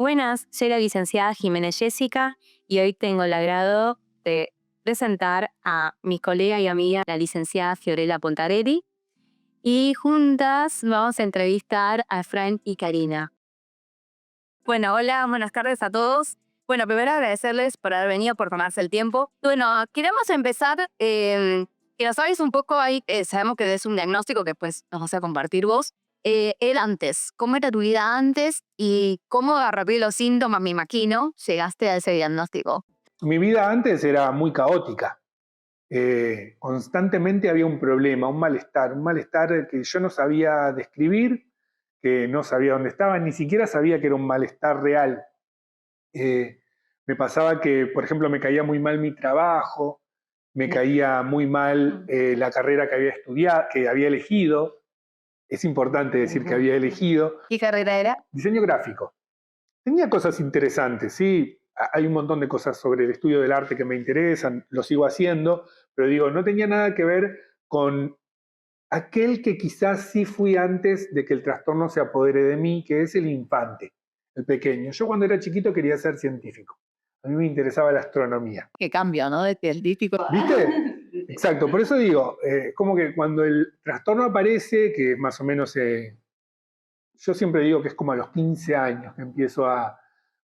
Buenas, soy la licenciada Jiménez Jessica y hoy tengo el agrado de presentar a mi colega y amiga, la licenciada Fiorella Pontarelli, y juntas vamos a entrevistar a Fran y Karina. Bueno, hola, buenas tardes a todos. Bueno, primero agradecerles por haber venido, por tomarse el tiempo. Bueno, queremos empezar, que nos hables un poco ahí, sabemos que es un diagnóstico que pues nos vas a compartir vos. El antes, ¿cómo era tu vida antes y cómo a raíz de los síntomas, me imagino, llegaste a ese diagnóstico? Mi vida antes era muy caótica. Constantemente había un problema, un malestar que yo no sabía describir, que no sabía dónde estaba, ni siquiera sabía que era un malestar real. Me pasaba que, por ejemplo, me caía muy mal mi trabajo, me caía muy mal la carrera que había estudiado, que había elegido. Es importante decir que había elegido. ¿Qué carrera era? Diseño gráfico. Tenía cosas interesantes, sí. Hay un montón de cosas sobre el estudio del arte que me interesan, lo sigo haciendo, pero digo, no tenía nada que ver con aquel que quizás sí fui antes de que el trastorno se apodere de mí, que es el infante, el pequeño. Yo cuando era chiquito quería ser científico. A mí me interesaba la astronomía. Qué cambio, ¿no? De científico. ¿Viste? Exacto, por eso digo, como que cuando el trastorno aparece, que más o menos, yo siempre digo que es como a los 15 años que empiezo a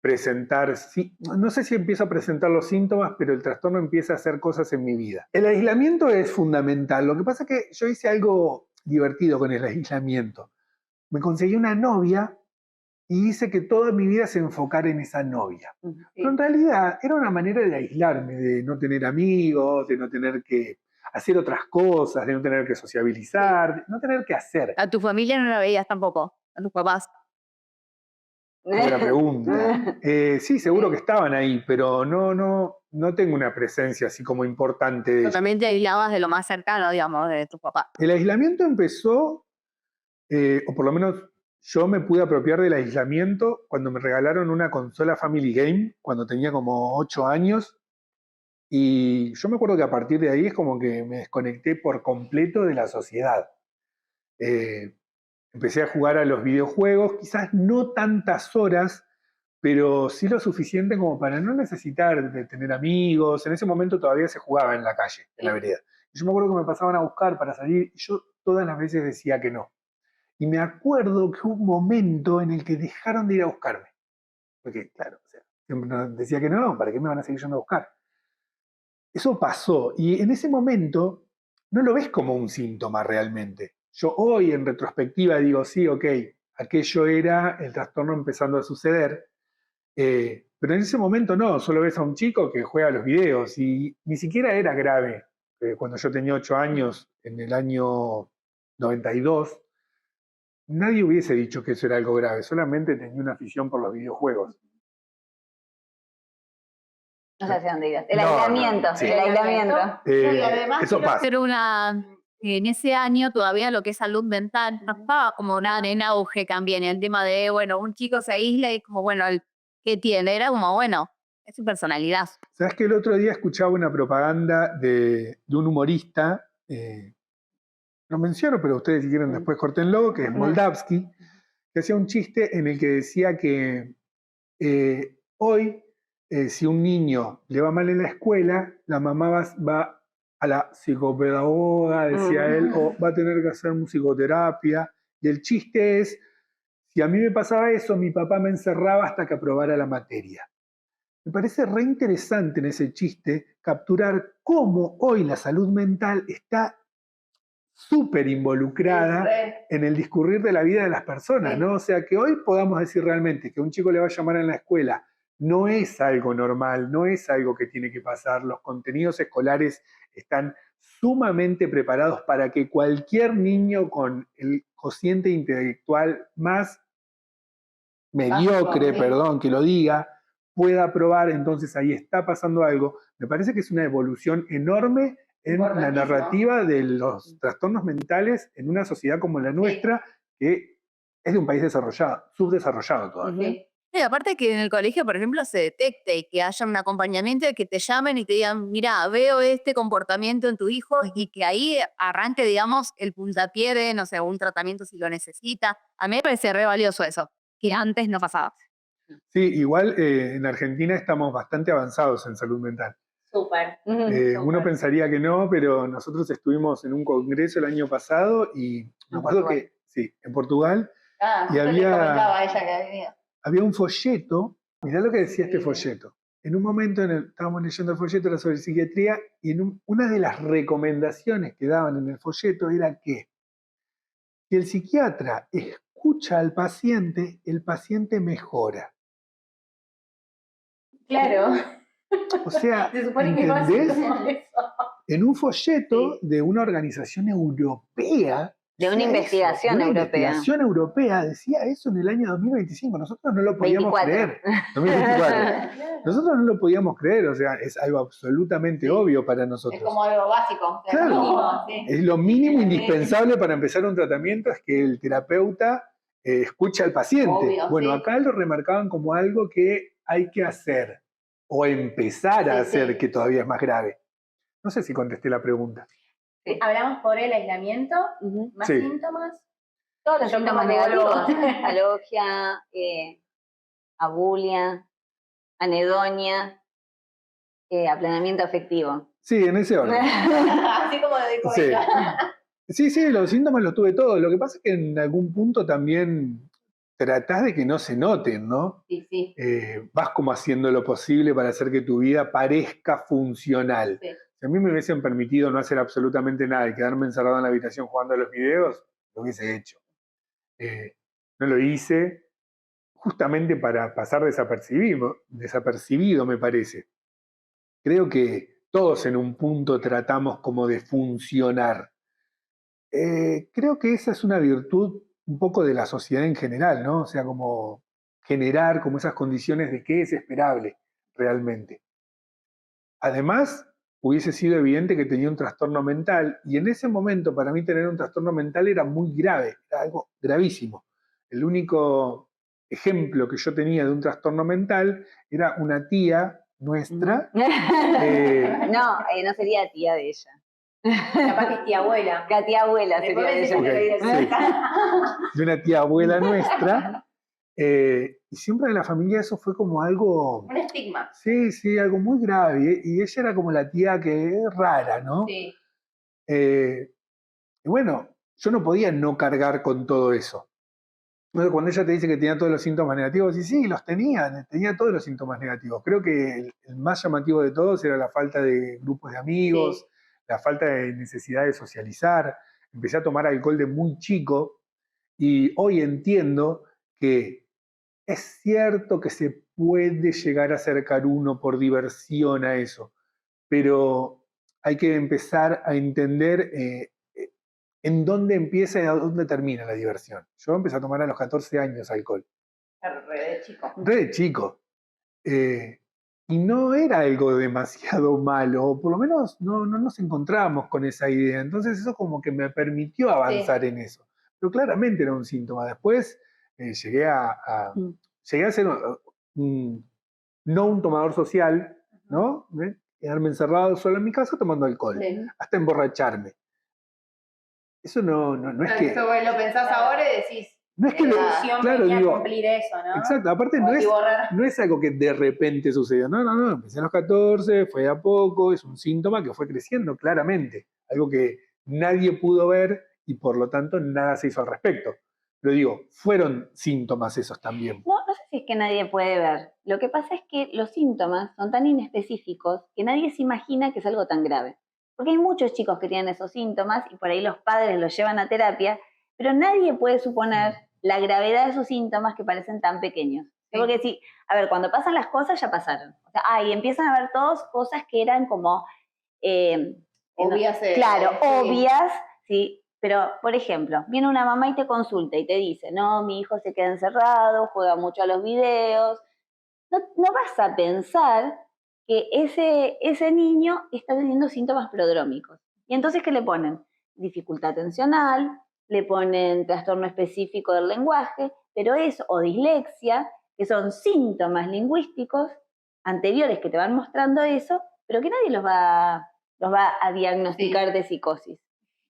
presentar, sí, no sé si empiezo a presentar los síntomas, pero el trastorno empieza a hacer cosas en mi vida. El aislamiento es fundamental. Lo que pasa es que yo hice algo divertido con el aislamiento. Me conseguí una novia y hice que toda mi vida se enfocara en esa novia. Sí. Pero en realidad era una manera de aislarme, de no tener amigos, de no tener que hacer otras cosas, de no tener que sociabilizar, de no tener que hacer. ¿A tu familia no la veías tampoco? ¿A tus papás? Buena pregunta. Sí, seguro que estaban ahí, pero no tengo una presencia así como importante de Pero ellos. también te aislabas de lo más cercano, digamos, de tus papás. El aislamiento empezó, o por lo menos yo me pude apropiar del aislamiento cuando me regalaron una consola Family Game, cuando tenía como 8 años, y yo me acuerdo que a partir de ahí es como que me desconecté por completo de la sociedad. Eh, Empecé a jugar a los videojuegos, quizás no tantas horas, pero sí lo suficiente como para no necesitar de tener amigos. En ese momento todavía se jugaba en la calle, en la vereda. Y yo me acuerdo que me pasaban a buscar para salir y yo todas las veces decía que no. Y me acuerdo que hubo un momento en el que dejaron de ir a buscarme. Porque, claro, o sea, siempre decía que no, ¿para qué me van a seguir yendo a buscar? Eso pasó y en ese momento no lo ves como un síntoma realmente. Yo hoy en retrospectiva digo, sí, ok, aquello era el trastorno empezando a suceder, pero en ese momento no, solo ves a un chico que juega a los videos y ni siquiera era grave. Cuando yo tenía 8 años, en el año 92, nadie hubiese dicho que eso era algo grave, solamente tenía una afición por los videojuegos. No sé hacia dónde ibas. El No, aislamiento, sí. el aislamiento. Y además Eso pasa. pero en ese año todavía lo que es salud mental no estaba como nada en auge también. El tema de, bueno, un chico se aísla y como, bueno, ¿qué tiene? Era como, bueno, es su personalidad. ¿Sabes que el otro día escuchaba una propaganda de un humorista? Lo menciono, pero ustedes si quieren después cortenlo, que es Moldavsky, que hacía un chiste en el que decía que hoy, si un niño le va mal en la escuela, la mamá va a la psicopedagoga, decía él, o va a tener que hacer musicoterapia. Y el chiste es, si a mí me pasaba eso, mi papá me encerraba hasta que aprobara la materia. Me parece re interesante en ese chiste capturar cómo hoy la salud mental está súper involucrada en el discurrir de la vida de las personas, ¿no? O sea, que hoy podamos decir realmente que un chico le va a llamar en la escuela no es algo normal, no es algo que tiene que pasar. Los contenidos escolares están sumamente preparados para que cualquier niño con el cociente intelectual más mediocre, perdón que lo diga, pueda aprobar. Entonces ahí está pasando algo. Me parece que es una evolución enorme en la narrativa de los trastornos mentales en una sociedad como la nuestra, que es de un país desarrollado, subdesarrollado todavía. Sí, aparte que en el colegio, por ejemplo, se detecte y que haya un acompañamiento de que te llamen y te digan, mira, veo este comportamiento en tu hijo y que ahí arranque, digamos, el puntapié no sé, un tratamiento si lo necesita. A mí me parece re valioso eso, que antes no pasaba. Sí, igual en Argentina estamos bastante avanzados en salud mental. Súper. Uno pensaría que no, pero nosotros estuvimos en un congreso el año pasado y me acuerdo que, sí, en Portugal, y Justo le comentaba a ella que había venido. había un folleto, mirá lo que decía este folleto. En un momento estábamos leyendo el folleto, era sobre psiquiatría, y una de las recomendaciones que daban en el folleto era que si el psiquiatra escucha al paciente, el paciente mejora. Claro. O sea, Se supone que va a ser ¿entendés? como eso. En un folleto Sí. de una organización europea. De una decía investigación eso, de una europea. investigación europea decía eso en el año 2025. Nosotros no lo podíamos 24. creer. 2024. Nosotros no lo podíamos creer, o sea, es algo absolutamente obvio para nosotros. Es como algo básico. Claro. Mínimo, sí. Es lo mínimo indispensable para empezar un tratamiento, es que el terapeuta escuche al paciente. Obvio, bueno, sí. acá lo remarcaban como algo que hay que hacer, o empezar a hacer, que todavía es más grave. No sé si contesté la pregunta. Sí. Hablamos por el aislamiento, más Sí. síntomas. Todos los Yo síntomas como neurólogo. negativos. Alogia, abulia, anedonia, aplanamiento afectivo. Sí, en ese orden. Así como lo dijo Sí. ella. Sí, los síntomas los tuve todos. Lo que pasa es que en algún punto también tratás de que no se noten, ¿no? Sí, sí. Vas como haciendo lo posible para hacer que tu vida parezca funcional. Sí. Si a mí me hubiesen permitido no hacer absolutamente nada y quedarme encerrado en la habitación jugando a los videos, lo hubiese hecho. No lo hice justamente para pasar desapercibido, me parece. Creo que todos en un punto tratamos como de funcionar. Creo que esa es una virtud un poco de la sociedad en general, ¿no? O sea, como generar como esas condiciones de qué es esperable realmente. Además, hubiese sido evidente que tenía un trastorno mental, y en ese momento para mí tener un trastorno mental era muy grave, era algo gravísimo. El único ejemplo que yo tenía de un trastorno mental era una tía nuestra. No sería tía de ella. Capaz que es tía abuela. La tía abuela Después sería de ella. Okay, sí. De una tía abuela nuestra. Y siempre en la familia eso fue como algo... Un estigma. Sí, algo muy grave. Y ella era como la tía que es rara, ¿no? Sí. Y bueno, yo no podía no cargar con todo eso. Cuando ella te dice que tenía todos los síntomas negativos, y sí, los tenía todos los síntomas negativos. Creo que el más llamativo de todos era la falta de grupos de amigos, la falta de necesidad de socializar. Empecé a tomar alcohol de muy chico y hoy entiendo que es cierto que se puede llegar a acercar uno por diversión a eso, pero hay que empezar a entender en dónde empieza y a dónde termina la diversión. Yo empecé a tomar a los 14 años alcohol. Re de chico. Re de chico. Y no era algo demasiado malo, o por lo menos no nos encontrábamos con esa idea. Entonces eso como que me permitió avanzar en eso. Pero claramente era un síntoma. Después llegué a ser no un tomador social, ¿no? Quedarme encerrado solo en mi casa tomando alcohol, hasta emborracharme. Eso no es que... Eso lo pensás ahora y decís... No es que claro, digo, cumplir eso, ¿no? Exacto, aparte no es algo que de repente sucedió. No, empecé a los 14, fue a poco, es un síntoma que fue creciendo claramente. Algo que nadie pudo ver y por lo tanto nada se hizo al respecto. Pero digo, fueron síntomas esos también. No sé si es que nadie puede ver. Lo que pasa es que los síntomas son tan inespecíficos que nadie se imagina que es algo tan grave. Porque hay muchos chicos que tienen esos síntomas y por ahí los padres los llevan a terapia, pero nadie puede suponer la gravedad de esos síntomas que parecen tan pequeños. Sí. Porque sí, a ver, cuando pasan las cosas ya pasaron. O sea, y empiezan a ver todos cosas que eran como... obvias. Claro, obvias, sí. Pero, por ejemplo, viene una mamá y te consulta y te dice, no, mi hijo se queda encerrado, juega mucho a los videos. No vas a pensar que ese niño está teniendo síntomas prodrómicos. Y entonces, ¿qué le ponen? Dificultad atencional, le ponen trastorno específico del lenguaje, pero eso, o dislexia, que son síntomas lingüísticos anteriores que te van mostrando eso, pero que nadie los va a diagnosticar de psicosis.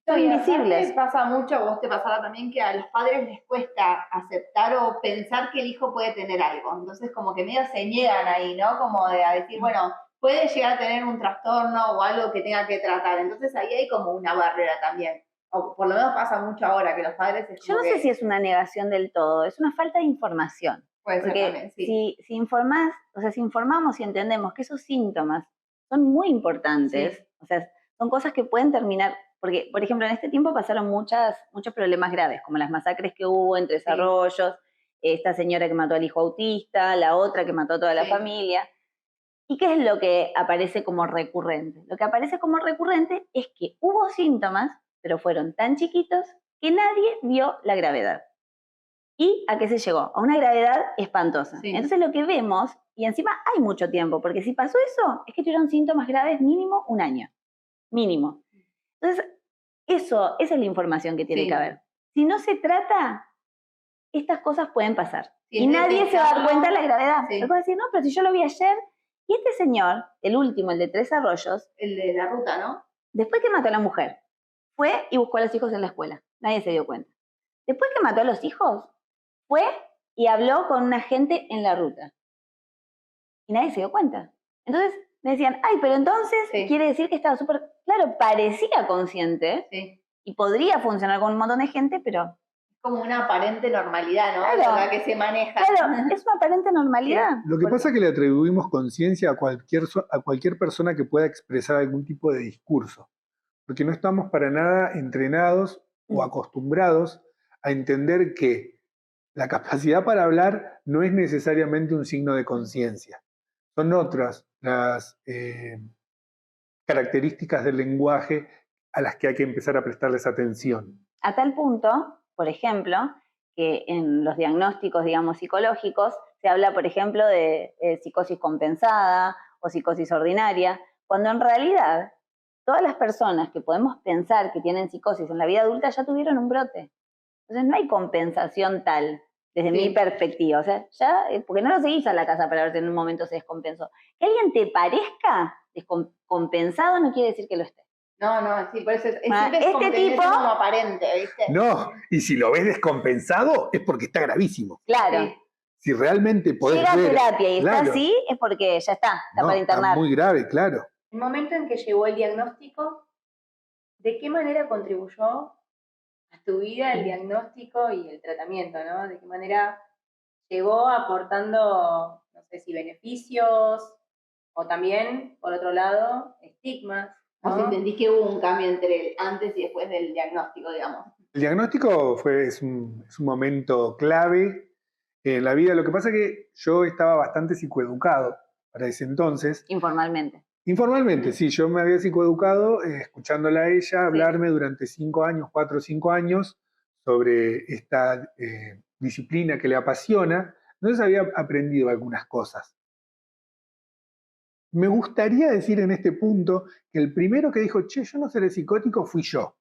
Son Y aparte invisibles. pasa mucho, vos te pasará también que a los padres les cuesta aceptar o pensar que el hijo puede tener algo. Entonces como que medio se niegan ahí, ¿no? Como de a decir, bueno, puede llegar a tener un trastorno o algo que tenga que tratar. Entonces ahí hay como una barrera también. O por lo menos pasa mucho ahora que los padres es Yo como no sé que si es una negación del todo, es una falta de información. puede ser Porque también, sí. si informás, o sea, si informamos y entendemos que esos síntomas son muy importantes, Sí. o sea, son cosas que pueden terminar, porque, por ejemplo, en este tiempo pasaron muchos problemas graves, como las masacres que hubo en Tres Sí. Arroyos, esta señora que mató al hijo autista, la otra que mató a toda la Sí. familia. ¿Y qué es lo que aparece como recurrente? Lo que aparece como recurrente es que hubo síntomas, pero fueron tan chiquitos que nadie vio la gravedad. ¿Y a qué se llegó? A una gravedad espantosa. Sí. Entonces lo que vemos, y encima hay mucho tiempo, porque si pasó eso, es que tuvieron síntomas graves mínimo un año. Mínimo. Entonces, esa es la información que tiene Sí. que haber. Si no se trata, estas cosas pueden pasar. Sí, Y es nadie se va a dar detectarlo. cuenta de la gravedad. Sí. Porque va a decir, no, pero si yo lo vi ayer. Y este señor, el último, el de Tres Arroyos, El de la ruta, ¿no? después que mató a la mujer, fue y buscó a los hijos en la escuela. Nadie se dio cuenta. Después que mató a los hijos, fue y habló con una gente en la ruta. Y nadie se dio cuenta. Entonces me decían, ay, pero entonces Sí. quiere decir que estaba súper... Claro, parecía consciente Sí. y podría funcionar con un montón de gente, pero... Como una aparente normalidad, ¿no? Claro. La que se maneja. Claro, es una aparente normalidad. Lo que pasa es que le atribuimos conciencia a cualquier persona que pueda expresar algún tipo de discurso, porque no estamos para nada entrenados o acostumbrados a entender que la capacidad para hablar no es necesariamente un signo de conciencia. Son otras las características del lenguaje a las que hay que empezar a prestarles atención. A tal punto, por ejemplo, que en los diagnósticos, digamos, psicológicos, se habla, por ejemplo, de psicosis compensada o psicosis ordinaria, cuando en realidad todas las personas que podemos pensar que tienen psicosis en la vida adulta ya tuvieron un brote. Entonces no hay compensación tal, desde mi perspectiva. O sea, ya, porque no lo seguís a la casa para ver si en un momento se descompensó. Que alguien te parezca descompensado no quiere decir que lo esté. No, sí, por eso es Este como, tipo- como aparente, ¿viste? No, y si lo ves descompensado es porque está gravísimo. Claro. Sí. Si realmente podés Llega a ver, terapia y claro, está así, es porque ya está no, para está internar. muy grave, claro. El momento en que llegó el diagnóstico, ¿de qué manera contribuyó a tu vida el diagnóstico y el tratamiento, ¿no? ¿De qué manera llegó aportando, no sé si beneficios o también, por otro lado, estigmas, O ¿no? sea, entendí que hubo un cambio entre el antes y después del diagnóstico, digamos. El diagnóstico es un momento clave en la vida. Lo que pasa es que yo estaba bastante psicoeducado para ese entonces. Informalmente. Informalmente, sí, yo me había psicoeducado escuchándola a ella hablarme durante 5 años, 4 o 5 años, sobre esta disciplina que le apasiona. Entonces había aprendido algunas cosas. Me gustaría decir en este punto que el primero que dijo, che, yo no seré psicótico, fui yo.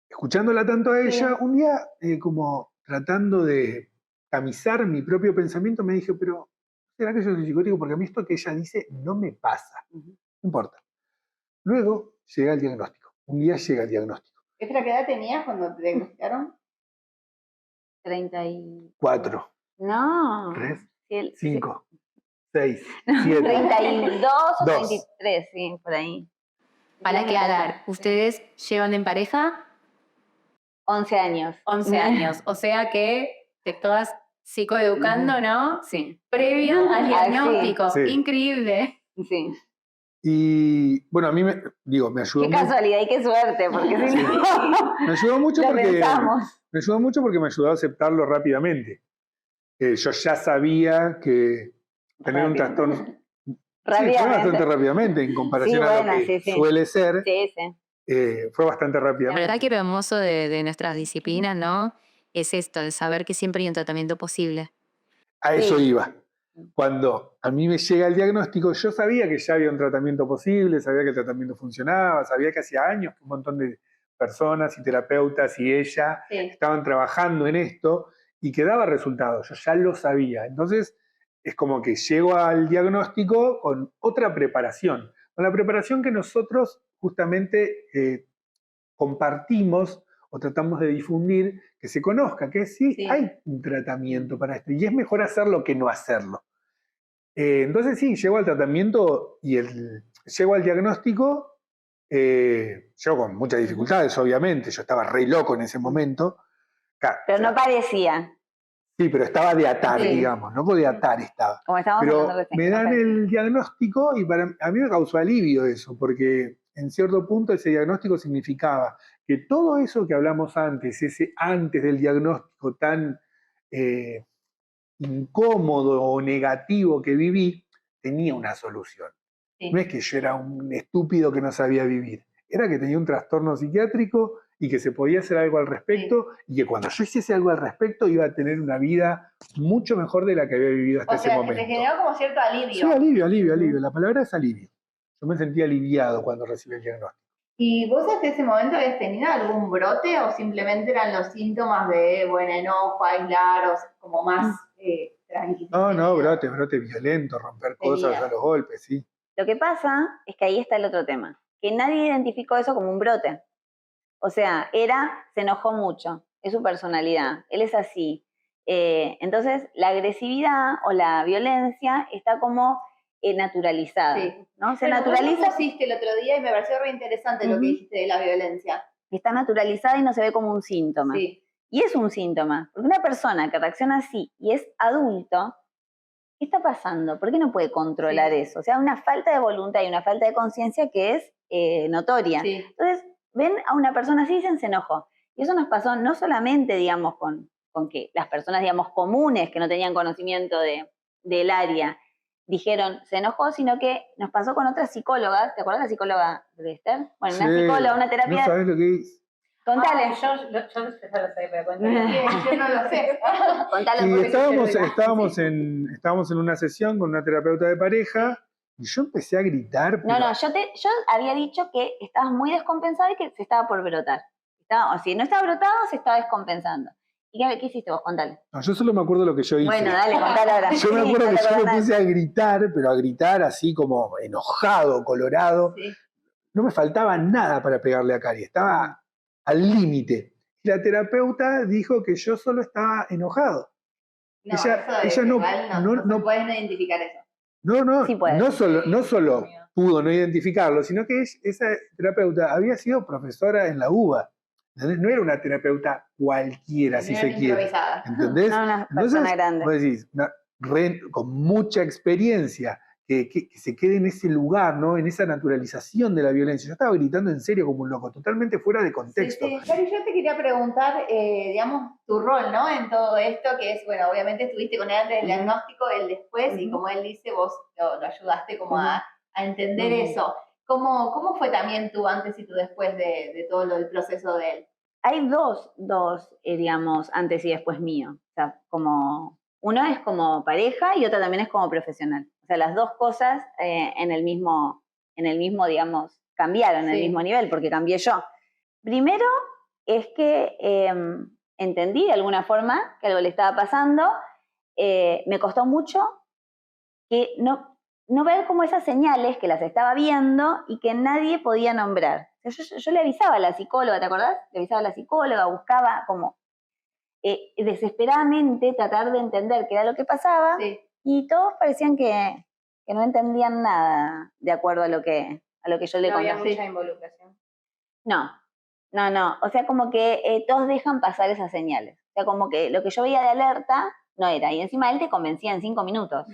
Escuchándola tanto a ella, un día como tratando de tamizar mi propio pensamiento, me dije, pero ¿será que yo soy psicótico? Porque a mí esto que ella dice no me pasa. No importa. Luego llega el diagnóstico. Un día llega el diagnóstico. ¿Qué edad tenías cuando te diagnosticaron? 4, No. 3, 5, 6, 7. 32 o Dos. 33, sí, por ahí. Para aclarar, ¿ustedes llevan en pareja 11 años. 11 años? O sea que te estabas psicoeducando, ¿no? Sí. Previo al diagnóstico. Sí. Increíble. Sí. Y bueno, a mí me ayudó Qué mucho. casualidad y qué suerte, porque si Sí. no, Me ayudó mucho lo porque pensamos. me ayudó a aceptarlo rápidamente. Yo ya sabía que tener un trastorno. Sí, fue bastante rápidamente en comparación a lo que suele ser. Sí, sí. Fue bastante La rápidamente. verdad que lo hermoso de nuestras disciplinas, ¿no? Es esto, el saber que siempre hay un tratamiento posible. A eso Sí. iba. Cuando a mí me llega el diagnóstico, yo sabía que ya había un tratamiento posible, sabía que el tratamiento funcionaba, sabía que hacía años que un montón de personas y terapeutas y ella estaban trabajando en esto y que daba resultados, yo ya lo sabía. Entonces es como que llego al diagnóstico con otra preparación, con la preparación que nosotros justamente compartimos o tratamos de difundir que se conozca, que sí, Sí. hay un tratamiento para esto y es mejor hacerlo que no hacerlo. Entonces sí, llego al tratamiento y llego al diagnóstico, yo con muchas dificultades, obviamente, yo estaba re loco en ese momento. Pero no parecía. Sí, pero estaba de atar, Sí. digamos, no podía atar estaba. Como estábamos Pero hablando recién, me que no dan parecía. el diagnóstico y a mí me causó alivio eso, porque en cierto punto ese diagnóstico significaba que todo eso que hablamos antes, ese antes del diagnóstico tan incómodo o negativo que viví, tenía una solución. Sí. No es que yo era un estúpido que no sabía vivir, era que tenía un trastorno psiquiátrico y que se podía hacer algo al respecto y que cuando yo hiciese algo al respecto iba a tener una vida mucho mejor de la que había vivido hasta O ese sea, que momento. te generó como cierto alivio. Sí, alivio. La palabra es alivio. Yo me sentí aliviado cuando recibí el diagnóstico. ¿Y vos hasta ese momento habías tenido algún brote o simplemente eran los síntomas de, bueno, enojo, aislar o como más tranquilos? No, brote violento, romper cosas a los golpes, sí. Lo que pasa es que ahí está el otro tema, que nadie identificó eso como un brote. O sea, se enojó mucho, es su personalidad, él es así. Entonces, la agresividad o la violencia está como naturalizada, Sí. ¿no? Se Pero naturaliza. vos lo pusiste el otro día y me pareció re interesante lo que dijiste de la violencia. Está naturalizada y no se ve como un síntoma. Sí. Y es un síntoma, porque una persona que reacciona así y es adulto, ¿qué está pasando? ¿Por qué no puede controlar eso? O sea, una falta de voluntad y una falta de conciencia que es notoria. Sí. Entonces, ven a una persona así y dicen se enojó. Y eso nos pasó no solamente, digamos, con que las personas, digamos, comunes que no tenían conocimiento del área dijeron se enojó, sino que nos pasó con otras psicólogas. ¿Te acuerdas la psicóloga de Esther? Bueno, una psicóloga, una terapia. No sabes lo que es. Contale. Yo no lo sé, pero cuéntame. Yo no lo sé. Contale Y porque estábamos en una sesión con una terapeuta de pareja y yo empecé a gritar. No, yo había dicho que estabas muy descompensado y que se estaba por brotar. O si no estaba brotado, se estaba descompensando. ¿Y qué hiciste vos? Contale. No, yo solo me acuerdo lo que yo hice. Bueno, dale, contale ahora. Yo me acuerdo Sí, que no te yo me acordás. puse a gritar, pero a gritar así como enojado, colorado. Sí. No me faltaba nada para pegarle a Cari, estaba al límite. Y la terapeuta dijo que yo solo estaba enojado. No, Ella eso no- igual no puedes identificar eso. Sí puede. no solo pudo no identificarlo, sino que esa terapeuta había sido profesora en la UBA. No era una terapeuta cualquiera, si No se era quiere. improvisada. ¿Entendés? No, una persona grande. Vos decís, con mucha experiencia, que se quede en ese lugar, ¿no? En esa naturalización de la violencia. Yo estaba gritando en serio como un loco, totalmente fuera de contexto. Sí. Cari, yo te quería preguntar, digamos, tu rol, ¿no? En todo esto, que es, bueno, obviamente estuviste con él antes del diagnóstico, él después, y como él dice, vos lo ayudaste como a entender eso. ¿Cómo fue también tu antes y tu después de todo el proceso de él? Hay dos digamos, antes y después mío. O sea, como uno es como pareja y otra también es como profesional. O sea, las dos cosas en el mismo, digamos, cambiaron en el mismo nivel, porque cambié yo. Primero es que entendí de alguna forma que algo le estaba pasando. Me costó mucho que no ver como esas señales que las estaba viendo y que nadie podía nombrar. O sea, yo le avisaba a la psicóloga, ¿te acordás? Le avisaba a la psicóloga, buscaba como desesperadamente tratar de entender qué era lo que pasaba y todos parecían que no entendían nada de acuerdo a lo que yo le contaba. No había mucha involucración. No. O sea, como que todos dejan pasar esas señales. O sea, como que lo que yo veía de alerta no era. Y encima él te convencía en 5 minutos.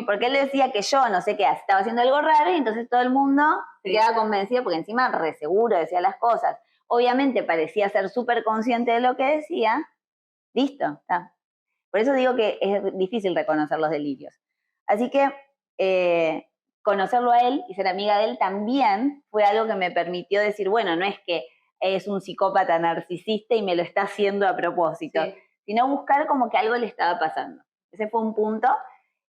Porque él decía que yo no sé qué, estaba haciendo algo raro y entonces todo el mundo quedaba convencido porque encima re seguro decía las cosas. Obviamente parecía ser súper consciente de lo que decía. Listo, está. Por eso digo que es difícil reconocer los delirios. Así que conocerlo a él y ser amiga de él también fue algo que me permitió decir, bueno, no es que es un psicópata narcisista y me lo está haciendo a propósito, sino buscar como que algo le estaba pasando. Ese fue un punto.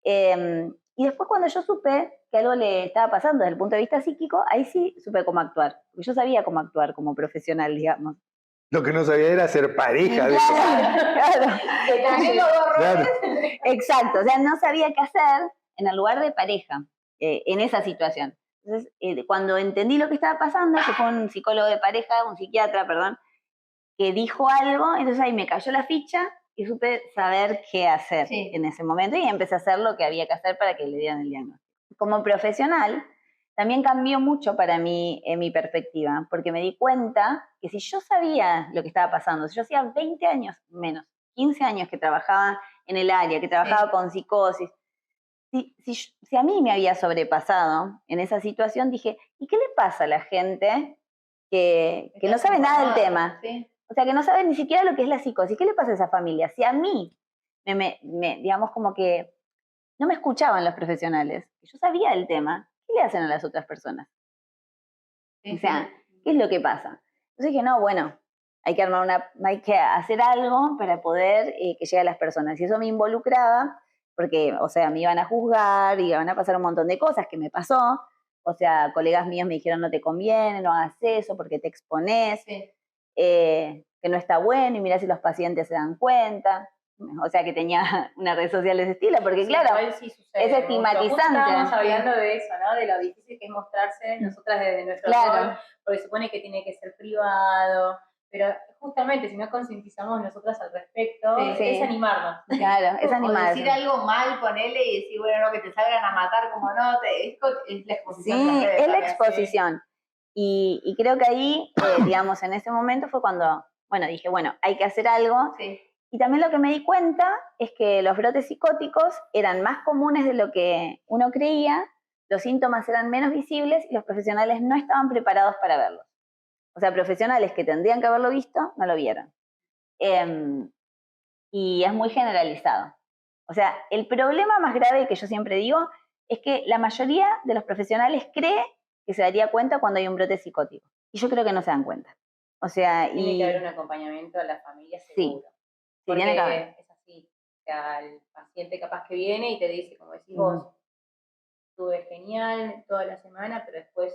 Y después cuando yo supe que algo le estaba pasando desde el punto de vista psíquico, ahí sí supe cómo actuar. Porque yo sabía cómo actuar como profesional, digamos. Lo que no sabía era ser pareja de Claro. Claro. Exacto, o sea, no sabía qué hacer en el lugar de pareja, en esa situación. Entonces, cuando entendí lo que estaba pasando, que fue un psicólogo de pareja, un psiquiatra, perdón, que dijo algo, entonces ahí me cayó la ficha y supe saber qué hacer en ese momento y empecé a hacer lo que había que hacer para que le dieran el diagnóstico. Como profesional, también cambió mucho para mí mi perspectiva, porque me di cuenta que si yo sabía lo que estaba pasando, si yo hacía 20 años menos, 15 años que trabajaba en el área, que trabajaba con psicosis, si a mí me había sobrepasado en esa situación, dije, ¿y qué le pasa a la gente que no sabe nada del tema? Sí. O sea, que no sabe ni siquiera lo que es la psicosis. ¿Qué le pasa a esa familia? Si a mí, digamos como que no me escuchaban los profesionales, yo sabía del tema, ¿qué le hacen a las otras personas? O sea, ¿qué es lo que pasa? Entonces dije, no, bueno, hay que hacer algo para poder que llegue a las personas. Y eso me involucraba, porque, o sea, me iban a juzgar, iban a pasar un montón de cosas que me pasó. O sea, colegas míos me dijeron, no te conviene, no hagas eso porque te expones, que no está bueno, y mirá si los pacientes se dan cuenta. O sea, que tenía una red social de ese estilo, porque claro, es estigmatizante. Justo estábamos hablando de eso, ¿no? De lo difícil que es mostrarse nosotras desde nuestro rol, porque se supone que tiene que ser privado, pero justamente si no concientizamos nosotras al respecto, es animarnos. Claro, es animarnos. O decir algo mal, ponele y decir, bueno, no, que te salgan a matar, como no, es la exposición. Sí, es la exposición. Y creo que ahí, digamos, en ese momento fue cuando, bueno, dije, bueno, hay que hacer algo. Sí. Y también lo que me di cuenta es que los brotes psicóticos eran más comunes de lo que uno creía, los síntomas eran menos visibles y los profesionales no estaban preparados para verlos. O sea, profesionales que tendrían que haberlo visto, no lo vieron. Y es muy generalizado. O sea, el problema más grave que yo siempre digo es que la mayoría de los profesionales cree que se daría cuenta cuando hay un brote psicótico. Y yo creo que no se dan cuenta. O sea, tiene que haber un acompañamiento a la familia seguro. Sí, porque tiene que haber. Es así. O sea, el paciente capaz que viene y te dice, como decís vos, estuve genial toda la semana, pero después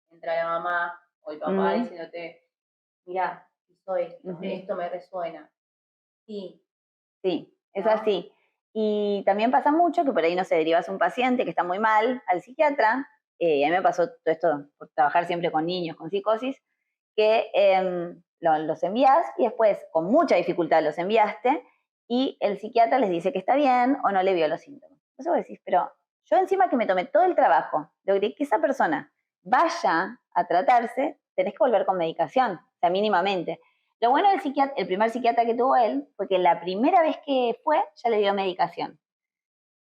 entra la mamá o el papá diciéndote, mirá, hizo esto, esto me resuena. Sí. Sí, es así. Y también pasa mucho que por ahí, no sé, derivas a un paciente que está muy mal al psiquiatra, a mí me pasó todo esto por trabajar siempre con niños, con psicosis, que los envías y después con mucha dificultad los enviaste y el psiquiatra les dice que está bien o no le vio los síntomas. Entonces vos decís, pero yo encima que me tomé todo el trabajo, logré que esa persona vaya a tratarse, tenés que volver con medicación, o sea, mínimamente. Lo bueno del psiquiatra, el primer psiquiatra que tuvo él, fue que la primera vez que fue, ya le dio medicación.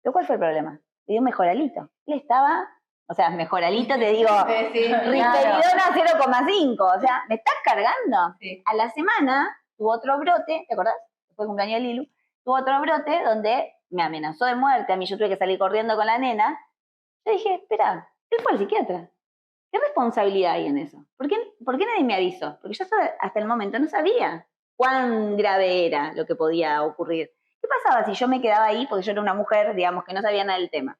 ¿Pero cuál fue el problema? Le dio mejoralito. Él estaba, o sea, mejoralito te digo, risperidona 0,5. O sea, ¿me estás cargando? Sí. A la semana tuvo otro brote, ¿te acordás? Después del cumpleaños de Lilu, tuvo otro brote donde me amenazó de muerte. A mí yo tuve que salir corriendo con la nena. Yo dije, espera, él fue el psiquiatra. ¿Qué responsabilidad hay en eso? ¿Por qué nadie me avisó? Porque yo hasta el momento no sabía cuán grave era lo que podía ocurrir. ¿Qué pasaba si yo me quedaba ahí, porque yo era una mujer, digamos, que no sabía nada del tema?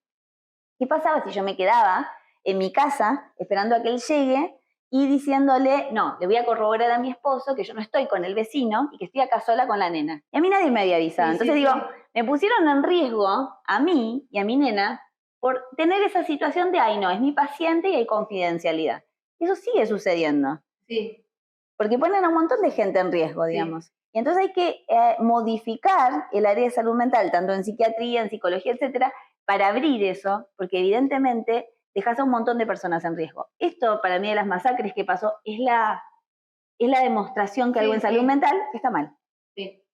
¿Qué pasaba si yo me quedaba en mi casa esperando a que él llegue y diciéndole, no, le voy a corroborar a mi esposo que yo no estoy con el vecino y que estoy acá sola con la nena? Y a mí nadie me había avisado. Entonces digo, me pusieron en riesgo a mí y a mi nena por tener esa situación de, ay no, es mi paciente y hay confidencialidad. Y eso sigue sucediendo. Sí. Porque ponen a un montón de gente en riesgo, digamos. Y entonces hay que modificar el área de salud mental, tanto en psiquiatría, en psicología, etcétera, para abrir eso, porque evidentemente dejas a un montón de personas en riesgo. Esto, para mí, de las masacres que pasó, es la demostración que algo en salud mental está mal. Sí.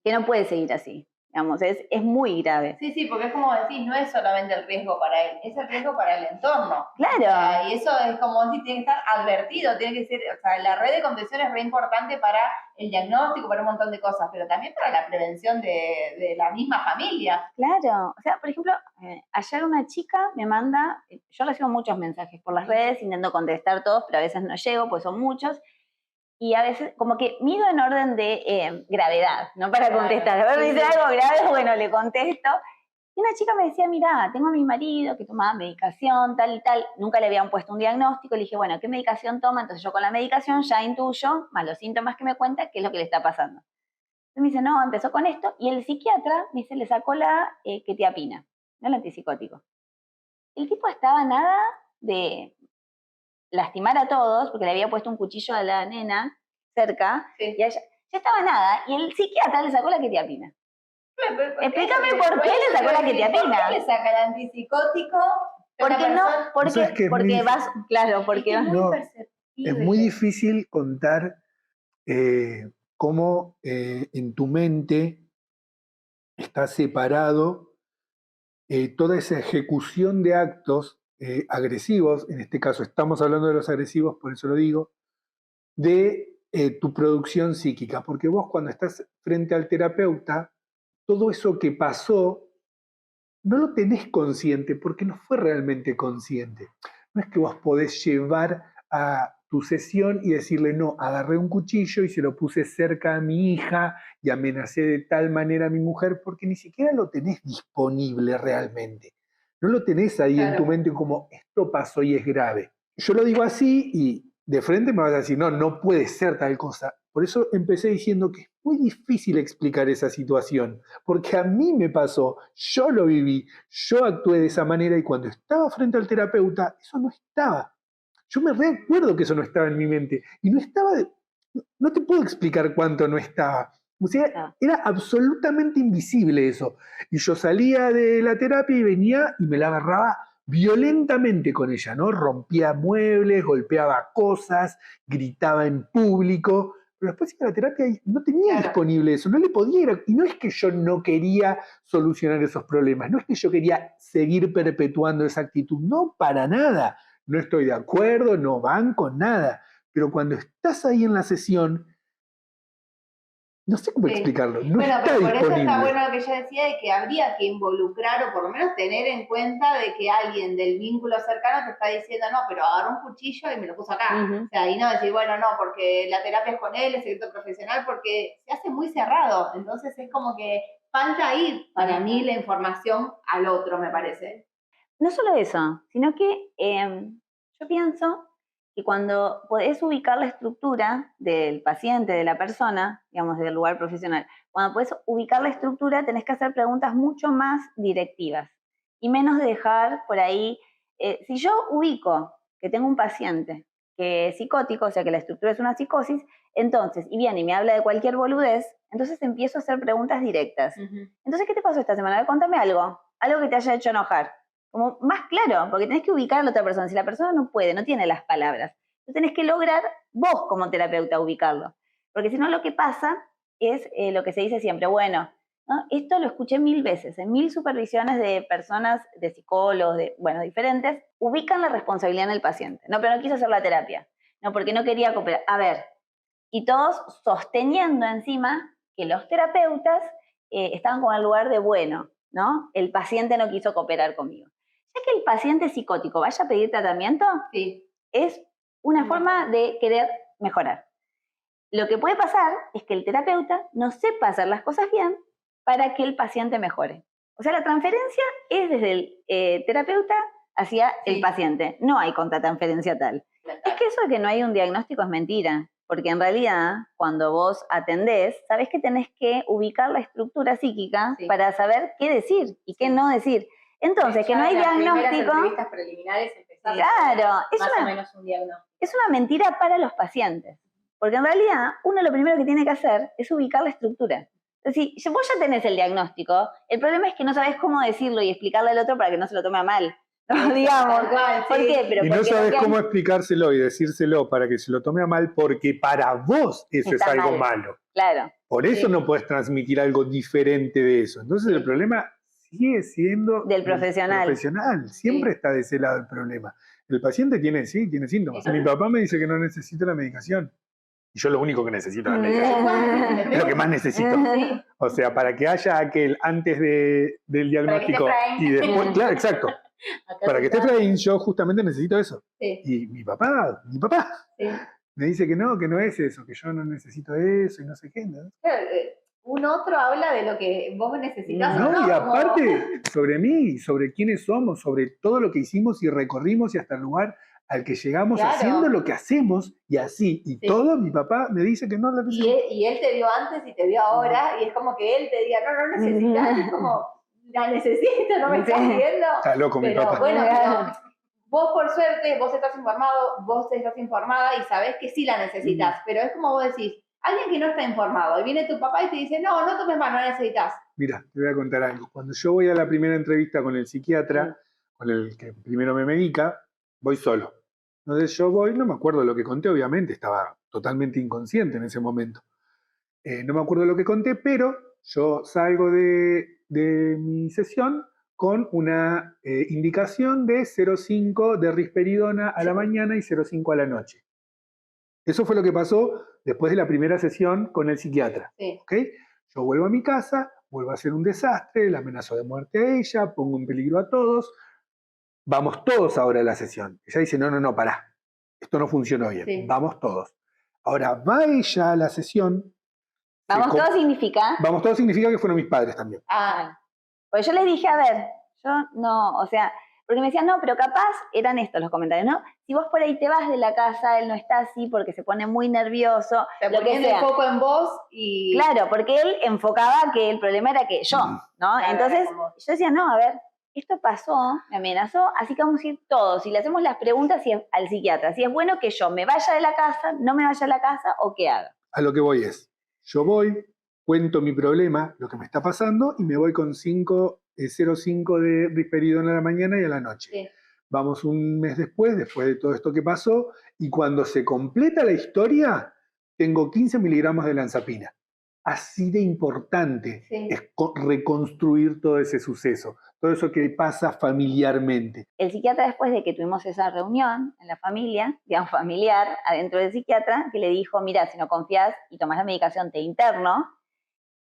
Que no puede seguir así. Digamos, es muy grave. Sí, porque es como decir, no es solamente el riesgo para él, es el riesgo para el entorno. Claro. O sea, y eso es como decir, tiene que estar advertido, tiene que ser, o sea, la red de contención es re importante para el diagnóstico, para un montón de cosas, pero también para la prevención de la misma familia. Claro. O sea, por ejemplo, ayer una chica me manda, yo recibo muchos mensajes por las redes, intento contestar todos, pero a veces no llego, pues son muchos. Y a veces, como que mido en orden de gravedad, ¿no? Para contestar. A ver, me dice algo grave, bueno, le contesto. Y una chica me decía, mirá, tengo a mi marido que tomaba medicación, tal y tal. Nunca le habían puesto un diagnóstico. Le dije, bueno, ¿qué medicación toma? Entonces yo con la medicación ya intuyo, más los síntomas que me cuenta, qué es lo que le está pasando. Entonces me dice, no, empezó con esto. Y el psiquiatra, me dice, le sacó la quetiapina, ¿no? El antipsicótico. El tipo estaba nada de lastimar a todos, porque le había puesto un cuchillo a la nena cerca, Sí. y a ella ya estaba nada, y el psiquiatra le sacó la ketiapina. Explícame por qué le sacó la ketiapina. ¿Por qué le saca el antipsicótico? Porque no, ¿Sabes qué? porque vas, claro, porque vas. No, es muy difícil contar cómo en tu mente está separado toda esa ejecución de actos agresivos, en este caso estamos hablando de los agresivos, por eso lo digo, de tu producción psíquica, porque vos cuando estás frente al terapeuta, todo eso que pasó, no lo tenés consciente porque no fue realmente consciente. No es que vos podés llevar a tu sesión y decirle, no, agarré un cuchillo y se lo puse cerca a mi hija y amenacé de tal manera a mi mujer, porque ni siquiera lo tenés disponible realmente. No lo tenés ahí en tu mente como, esto pasó y es grave. Yo lo digo así y de frente me vas a decir, no, no puede ser tal cosa. Por eso empecé diciendo que es muy difícil explicar esa situación, porque a mí me pasó, yo lo viví, yo actué de esa manera y cuando estaba frente al terapeuta, eso no estaba. Yo me recuerdo que eso no estaba en mi mente y no estaba, no te puedo explicar cuánto no estaba. O sea, era absolutamente invisible eso. Y yo salía de la terapia y venía y me la agarraba violentamente con ella, ¿no? Rompía muebles, golpeaba cosas, gritaba en público. Pero después iba a la terapia y no tenía disponible eso, no le podía ir. Y no es que yo no quería solucionar esos problemas, no es que yo quería seguir perpetuando esa actitud, no, para nada. No estoy de acuerdo, no banco, nada. Pero cuando estás ahí en la sesión, no sé cómo explicarlo, no bueno, está pero por disponible. eso está bueno lo que ella decía de que habría que involucrar o por lo menos tener en cuenta de que alguien del vínculo cercano te está diciendo, no, pero agarró un cuchillo y me lo puso acá. O sea, y no decir, bueno, no, porque la terapia es con él, es secreto profesional, porque se hace muy cerrado. Entonces es como que falta ir para mí la información al otro, me parece. No solo eso, sino que yo pienso que cuando podés ubicar la estructura del paciente, de la persona, digamos, del lugar profesional, cuando podés ubicar la estructura tenés que hacer preguntas mucho más directivas y menos dejar por ahí, si yo ubico que tengo un paciente que es psicótico, o sea que la estructura es una psicosis, entonces, y viene y me habla de cualquier boludez, entonces empiezo a hacer preguntas directas. Entonces, ¿qué te pasó esta semana? A ver, contame algo que te haya hecho enojar. Como más claro, porque tenés que ubicar a la otra persona. Si la persona no puede, no tiene las palabras, tú tenés que lograr vos como terapeuta ubicarlo. Porque si no lo que pasa es lo que se dice siempre, bueno, ¿no? Esto lo escuché 1000 veces, en 1000 supervisiones de personas, de psicólogos, diferentes, ubican la responsabilidad en el paciente. No, pero no quiso hacer la terapia. No, porque no quería cooperar. A ver, y todos sosteniendo encima que los terapeutas estaban con el lugar de bueno, ¿no? El paciente no quiso cooperar conmigo. Ya que el paciente psicótico vaya a pedir tratamiento, es una forma de querer mejorar. Lo que puede pasar es que el terapeuta no sepa hacer las cosas bien para que el paciente mejore. O sea, la transferencia es desde el terapeuta hacia el paciente. No hay contratransferencia tal. Es que eso de que no hay un diagnóstico es mentira. Porque en realidad, cuando vos atendés, sabés que tenés que ubicar la estructura psíquica para saber qué decir y qué no decir. Entonces, que no hay diagnóstico. Entrevistas preliminares claro, más o menos un diagnóstico. Es una mentira para los pacientes. Porque en realidad, uno lo primero que tiene que hacer es ubicar la estructura. Es decir, vos ya tenés el diagnóstico, el problema es que no sabés cómo decirlo y explicarle al otro para que no se lo tome a mal. No, digamos. ¿Por qué? Pero y no sabes cómo explicárselo y decírselo para que se lo tome a mal, porque para vos eso es algo malo. Claro. Por eso no podés transmitir algo diferente de eso. Entonces el problema sigue siendo del profesional. Siempre está de ese lado el problema. El paciente tiene síntomas. Mi papá me dice que no necesita la medicación. Y yo lo único que necesito es la medicación. Es lo que más necesito. O sea, para que haya aquel antes del diagnóstico y después. Claro, exacto. Para que esté Fraín, yo justamente necesito eso. Y mi papá me dice que no es eso, que yo no necesito eso y no sé qué. ¿No? Un otro habla de lo que vos necesitas. No, y aparte, sobre mí, sobre quiénes somos, sobre todo lo que hicimos y recorrimos y hasta el lugar al que llegamos haciendo lo que hacemos y así. Y todo mi papá me dice que no la necesito. Y él te vio antes y te vio ahora y es como que él te diga, no necesitas, es como... La necesito, no me estás viendo. Está loco mi papá. Bueno, vos por suerte, vos estás informado, vos estás informada y sabés que sí la necesitas, pero es como vos decís, alguien que no está informado, y viene tu papá y te dice, no tomes más, no la necesitas. Mira, te voy a contar algo. Cuando yo voy a la primera entrevista con el psiquiatra, con el que primero me medica, voy solo. Entonces yo voy, no me acuerdo lo que conté, obviamente, estaba totalmente inconsciente en ese momento. No me acuerdo lo que conté, pero yo salgo de mi sesión con una indicación de 0,5 de risperidona a la mañana y 0,5 a la noche. Eso fue lo que pasó después de la primera sesión con el psiquiatra. Sí. ¿Okay? Yo vuelvo a mi casa, vuelvo a hacer un desastre, la amenazo de muerte a ella, pongo en peligro a todos. Vamos todos ahora a la sesión. Ella dice, no, pará, esto no funcionó bien, Sí. vamos todos. Ahora va ella a la sesión. Vamos todos significa. Vamos todos significa que fueron mis padres también. Pues yo les dije, a ver, yo no, o sea, porque me decían, no, pero capaz eran estos los comentarios, ¿no? Si vos por ahí te vas de la casa, él no está así porque se pone muy nervioso, Te lo que ponían el sea. foco en vos y... Claro, porque él enfocaba que el problema era que yo, ¿no? Claro, Entonces como- yo decía, no, a ver, esto pasó, me amenazó, así que vamos a ir todos y le hacemos las preguntas al psiquiatra, si es bueno que yo me vaya de la casa, no me vaya de la casa o qué haga. A lo que voy es, yo voy, cuento mi problema, lo que me está pasando, y me voy con 0,5 de risperidona a la mañana y a la noche. Sí. Vamos un mes después de todo esto que pasó, y cuando se completa la historia, tengo 15 miligramos de lanzapina. Así de importante es reconstruir todo ese suceso, todo eso que pasa familiarmente. El psiquiatra, después de que tuvimos esa reunión en la familia, digamos familiar, adentro del psiquiatra, que le dijo, mira, si no confías y tomás la medicación, te interno.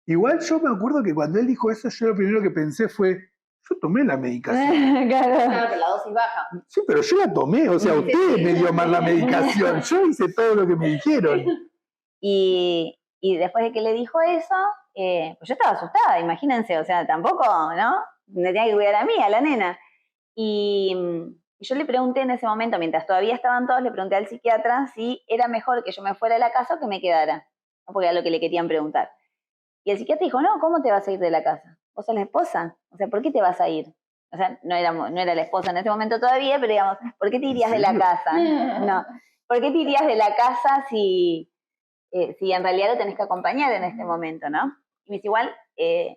Igual yo me acuerdo que cuando él dijo eso, yo lo primero que pensé fue, yo tomé la medicación. Claro, pero la dosis baja. Sí, pero yo la tomé, o sea, usted me dio mal la medicación, yo hice todo lo que me dijeron. Y después de que le dijo eso, pues yo estaba asustada, imagínense, o sea, tampoco, ¿no? Me tenía que cuidar a mí, a la nena. Y yo le pregunté en ese momento, mientras todavía estaban todos, le pregunté al psiquiatra si era mejor que yo me fuera de la casa o que me quedara, porque era lo que le querían preguntar. Y el psiquiatra dijo, no, ¿cómo te vas a ir de la casa? ¿Vos sos la esposa? O sea, ¿por qué te vas a ir? O sea, no era la esposa en ese momento todavía, pero digamos, ¿por qué te irías de la casa? No, ¿por qué te irías de la casa si en realidad lo tenés que acompañar en este momento, ¿no? Y me dice, igual,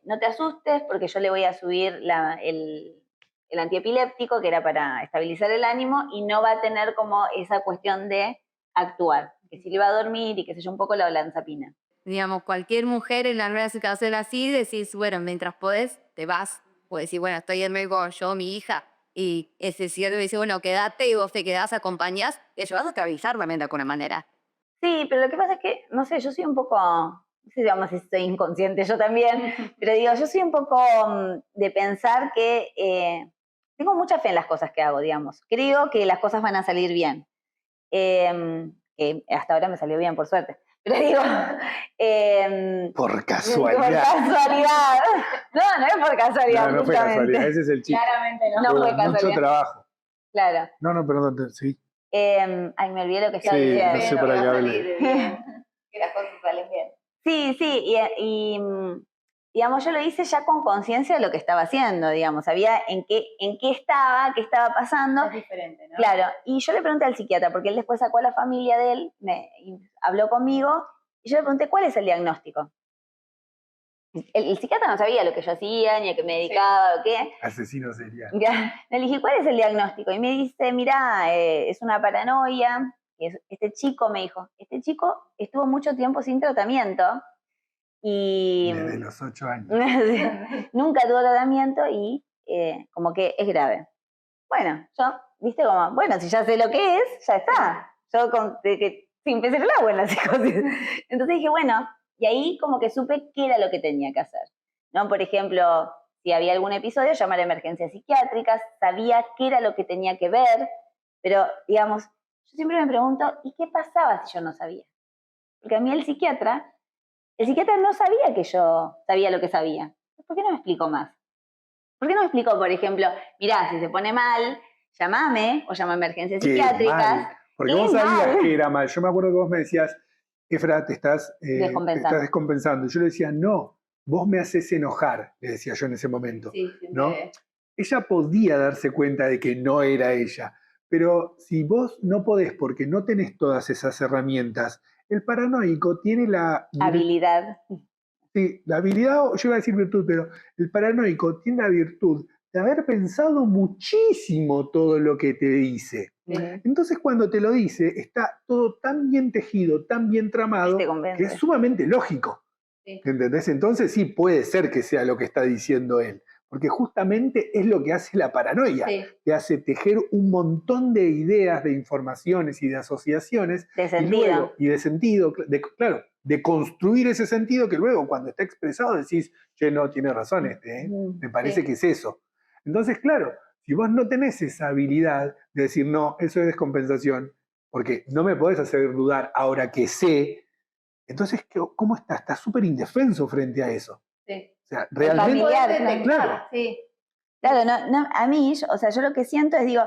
no te asustes porque yo le voy a subir el antiepiléptico, que era para estabilizar el ánimo, y no va a tener como esa cuestión de actuar, que si le va a dormir y qué sé yo, un poco la olanzapina. Digamos, cualquier mujer en la situación así, decís, bueno, mientras podés, te vas. O decís, bueno, estoy en medio yo, mi hija, y ese cierto dice, bueno, quédate y vos te quedás, acompañás, te llevas a estabilizar también de alguna manera. Sí, pero lo que pasa es que, no sé, yo soy un poco, no sé, digamos, si estoy inconsciente yo también, pero digo, yo soy un poco de pensar que tengo mucha fe en las cosas que hago, digamos. Creo que las cosas van a salir bien. Que hasta ahora me salió bien, por suerte. Pero digo... Por casualidad. Por casualidad. No es por casualidad. No fue casualidad, ese es el chiste. Claramente no. No fue casualidad. Mucho trabajo. Claro. No, perdón, sí. Ay, me olvidé lo que estaba Sí, diciendo. no sé para qué hablé. Que las cosas salen bien. Sí, y digamos, yo lo hice ya con conciencia de lo que estaba haciendo, digamos, sabía en qué estaba, qué estaba pasando. Es diferente, ¿no? Claro, y yo le pregunté al psiquiatra, porque él después sacó a la familia de él, habló conmigo, y yo le pregunté, ¿cuál es el diagnóstico? El psiquiatra no sabía lo que yo hacía, ni a qué me dedicaba, o qué. Asesino serial. Le dije, ¿cuál es el diagnóstico? Y me dice, mirá, es una paranoia. Este chico, me dijo, este chico estuvo mucho tiempo sin tratamiento y Desde los 8 años. nunca tuvo tratamiento y como que es grave. Bueno, yo, viste como, bueno, si ya sé lo que es, ya está. Yo sin empecé el agua en la psicosis. Entonces dije, bueno, y ahí como que supe qué era lo que tenía que hacer, ¿no? Por ejemplo, si había algún episodio, llamar a emergencias psiquiátricas, sabía qué era lo que tenía que ver, pero, digamos, yo siempre me pregunto, ¿y qué pasaba si yo no sabía? Porque a mí el psiquiatra no sabía que yo sabía lo que sabía. ¿Por qué no me explicó más? ¿Por qué no me explicó, por ejemplo, mirá, si se pone mal, llamame o llama a emergencias psiquiátricas? Mal. Porque vos sabías que era mal. Yo me acuerdo que vos me decías, Efra, te estás descompensando. Y yo le decía, no, vos me haces enojar, le decía yo en ese momento. Sí, ¿no? Ella podía darse cuenta de que no era ella, Pero si vos no podés porque no tenés todas esas herramientas, el paranoico tiene la Habilidad. Sí, la habilidad, yo iba a decir virtud, pero el paranoico tiene la virtud de haber pensado muchísimo todo lo que te dice. Entonces cuando te lo dice, está todo tan bien tejido, tan bien tramado, Te convence. que es sumamente lógico. Sí. ¿Entendés? Entonces sí puede ser que sea lo que está diciendo él, porque justamente es lo que hace la paranoia, Sí. que hace tejer un montón de ideas, de informaciones y de asociaciones, De y sentido. luego, y de sentido, claro, de construir ese sentido que luego cuando está expresado decís, che, no, tiene razón este, me parece Sí. que es eso. Entonces, claro, si vos no tenés esa habilidad de decir, no, eso es descompensación, porque no me podés hacer dudar ahora que sé, entonces, ¿cómo estás? Estás súper indefenso frente a eso. Sí. O sea, El realmente... familiar, poder detectar, claro. sí. Claro, a mí, o sea, yo lo que siento es, digo,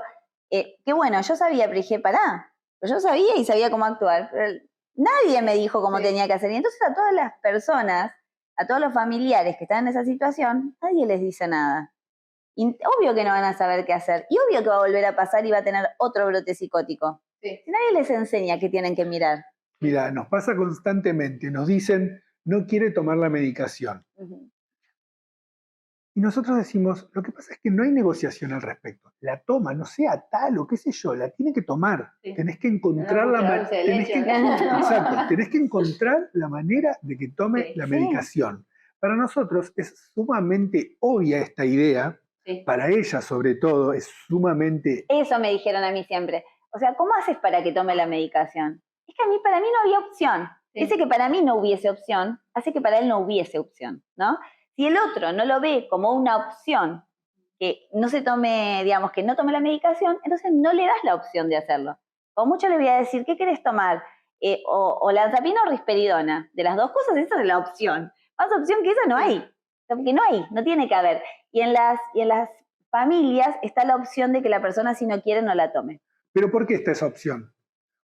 que bueno, yo sabía, pero dije, pará, yo sabía y sabía cómo actuar, pero nadie me dijo cómo Sí. tenía que hacer. Y entonces a todas las personas, a todos los familiares que están en esa situación, nadie les dice nada. Y obvio que no van a saber qué hacer. Y obvio que va a volver a pasar y va a tener otro brote psicótico. Sí. Si nadie les enseña qué tienen que mirar. Mira, nos pasa constantemente, nos dicen, no quiere tomar la medicación. Y nosotros decimos, lo que pasa es que no hay negociación al respecto. La toma, no sea tal o qué sé yo, la tiene que tomar. Sí. Tenés que encontrar No, dulce de leche. Exacto, tenés que encontrar la manera de que tome Sí. la Sí. medicación. Para nosotros es sumamente obvia esta idea, Sí. para ella sobre todo es sumamente... Eso me dijeron a mí siempre. O sea, ¿cómo haces para que tome la medicación? Es que para mí no había opción. Sí. Ese que para mí no hubiese opción, hace que para él no hubiese opción, ¿no? Si el otro no lo ve como una opción, que no se tome, digamos, que no tome la medicación, entonces no le das la opción de hacerlo. O mucho le voy a decir, ¿qué querés tomar? O lanzapina o risperidona. De las dos cosas, esa es la opción. Más opción que esa no hay. Porque no tiene que haber. Y en las familias está la opción de que la persona, si no quiere, no la tome. ¿Pero por qué está esa opción?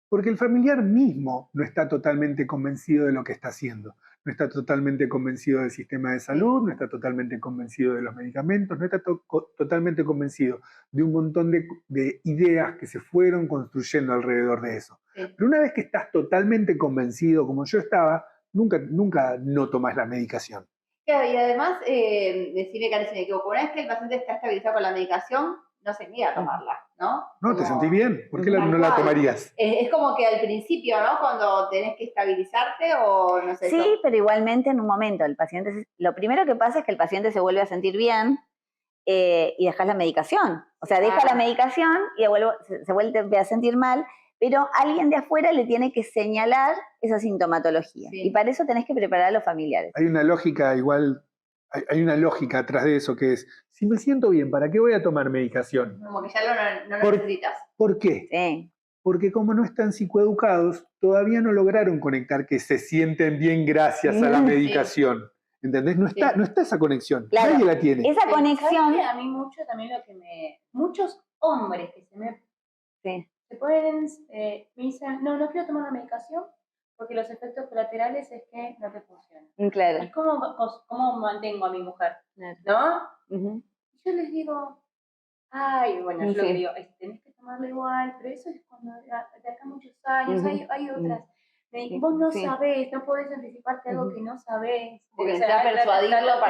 Porque el familiar mismo no está totalmente convencido de lo que está haciendo. No está totalmente convencido del sistema de salud, no está totalmente convencido de los medicamentos, no está totalmente convencido de un montón de ideas que se fueron construyendo alrededor de eso. Sí. Pero una vez que estás totalmente convencido, como yo estaba, nunca no tomás la medicación. Claro, y además, decime, Karen, si me equivoco, una vez que el paciente está estabilizado con la medicación, no se niega a tomarla, ¿no? No, ¿te Como- sentís bien? ¿Por qué Tal no la cual. tomarías? Es como que al principio, ¿no? Cuando tenés que estabilizarte o no sé. Sí, pero igualmente en un momento el paciente, lo primero que pasa es que el paciente se vuelve a sentir bien y dejas la medicación. O sea, deja la medicación y se vuelve a sentir mal, pero alguien de afuera le tiene que señalar esa sintomatología. Sí. Y para eso tenés que preparar a los familiares. Hay una lógica igual, hay una lógica atrás de eso que es, si me siento bien, ¿para qué voy a tomar medicación? Como que ya no lo necesitas. ¿Por qué? Sí. Porque como no están psicoeducados, todavía no lograron conectar que se sienten bien gracias a la medicación. ¿Entendés? No está esa conexión. Claro. Nadie la tiene. Esa ¿Sabes conexión... qué? A mí mucho también muchos hombres que Sí. se ponen, me dicen, no quiero tomar la medicación porque los efectos colaterales es que no te funciona. Claro. ¿Y cómo mantengo a mi mujer? Claro. ¿No? Ujú. Yo les digo, ay, bueno, yo Sí. lo que digo es, tenés que tomarlo igual, pero eso es cuando de acá muchos años, hay otras. Vos no sabés, no podés anticiparte algo que no sabés. Porque necesitas persuadirlo para...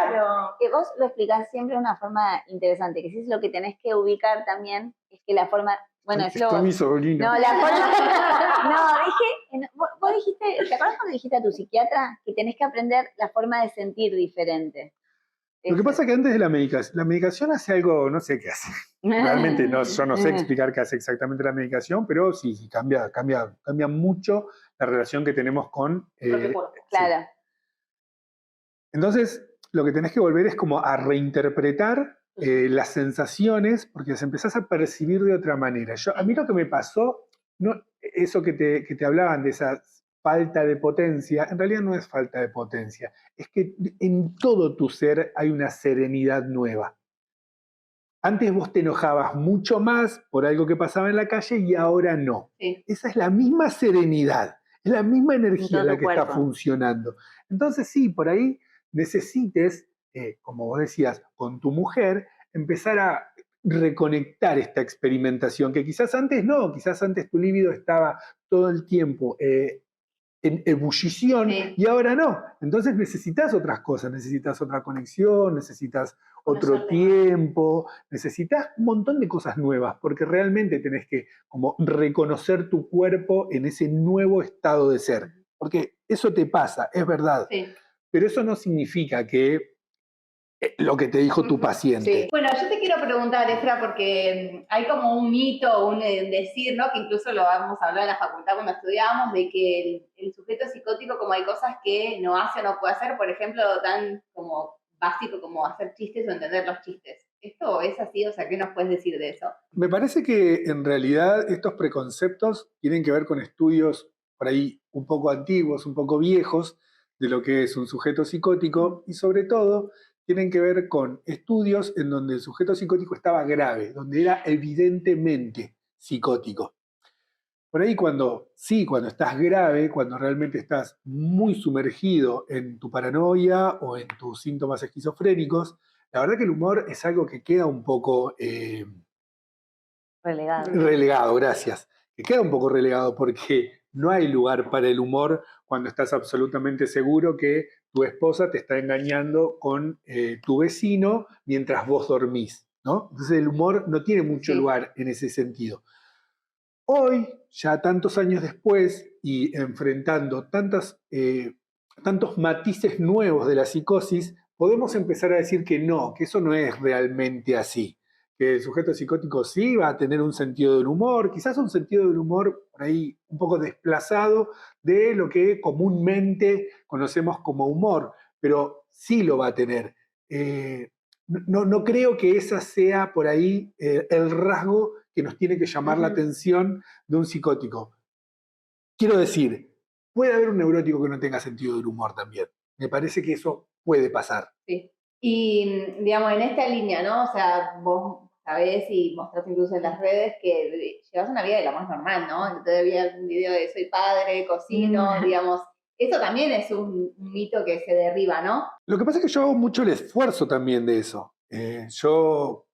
Claro. Que vos lo explicás siempre de una forma interesante, que si es lo que tenés que ubicar también, es que la forma... Bueno, es Está mi sobrino. No, la forma... No, vos dijiste, ¿te acuerdas cuando dijiste a tu psiquiatra que tenés que aprender la forma de sentir diferente? Lo que pasa es que antes de la medicación hace algo, no sé qué hace. Realmente yo no sé explicar qué hace exactamente la medicación, pero sí, cambia mucho la relación que tenemos con... Propio cuerpo. Claro. Entonces, lo que tenés que volver es como a reinterpretar las sensaciones, porque las empezás a percibir de otra manera. A mí lo que me pasó, eso que te hablaban de esa falta de potencia, en realidad no es falta de potencia, es que en todo tu ser hay una serenidad nueva. Antes vos te enojabas mucho más por algo que pasaba en la calle y ahora no. Sí. Esa es la misma serenidad, es la misma energía la que cuerpo. está funcionando. Entonces sí, por ahí necesites, como vos decías, con tu mujer, empezar a reconectar esta experimentación, que quizás antes no, quizás antes tu líbido estaba todo el tiempo en ebullición Sí. y ahora no. Entonces necesitas otras cosas, necesitas otra conexión, necesitas otro Conocerte más. tiempo, necesitas un montón de cosas nuevas, porque realmente tenés que como reconocer tu cuerpo en ese nuevo estado de ser. Porque eso te pasa, es verdad. Sí. Pero eso no significa que lo que te dijo tu Ujú, paciente. sí. Bueno, yo te quiero preguntar, Efra, porque hay como un mito, un decir, ¿no? Que incluso lo hemos hablado en la facultad cuando estudiábamos, de que el sujeto psicótico, como hay cosas que no hace o no puede hacer, por ejemplo, tan como básico como hacer chistes o entender los chistes. ¿Esto es así? O sea, ¿qué nos puedes decir de eso? Me parece que en realidad estos preconceptos tienen que ver con estudios por ahí un poco antiguos, un poco viejos, de lo que es un sujeto psicótico y sobre todo tienen que ver con estudios en donde el sujeto psicótico estaba grave, donde era evidentemente psicótico. Por ahí cuando estás grave, cuando realmente estás muy sumergido en tu paranoia o en tus síntomas esquizofrénicos, la verdad que el humor es algo que queda un poco Relegado. relegado, gracias. Que queda un poco relegado porque no hay lugar para el humor cuando estás absolutamente seguro que tu esposa te está engañando con tu vecino mientras vos dormís, ¿no? Entonces el humor no tiene mucho Sí. lugar en ese sentido. Hoy, ya tantos años después y enfrentando tantos matices nuevos de la psicosis, podemos empezar a decir que no, que eso no es realmente así. Que el sujeto psicótico sí va a tener un sentido del humor, quizás un sentido del humor por ahí un poco desplazado de lo que comúnmente conocemos como humor, pero sí lo va a tener. No creo que esa sea por ahí el rasgo que nos tiene que llamar la atención de un psicótico. Quiero decir, puede haber un neurótico que no tenga sentido del humor también. Me parece que eso puede pasar. Sí. Y, digamos, en esta línea, ¿no? O sea, vos sabés y mostrás incluso en las redes que llevas una vida de lo más normal, ¿no? Entonces había un video de soy padre, cocino, digamos. Eso también es un mito que se derriba, ¿no? Lo que pasa es que yo hago mucho el esfuerzo también de eso. Yo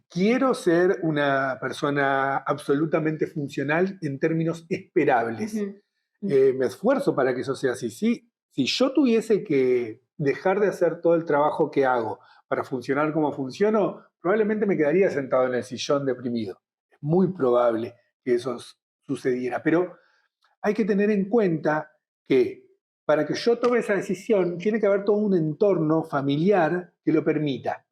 quiero ser una persona absolutamente funcional en términos esperables. Me esfuerzo para que eso sea así. Si yo tuviese que dejar de hacer todo el trabajo que hago para funcionar como funciono, probablemente me quedaría sentado en el sillón deprimido. Es muy probable que eso sucediera, pero hay que tener en cuenta que para que yo tome esa decisión tiene que haber todo un entorno familiar que lo permita,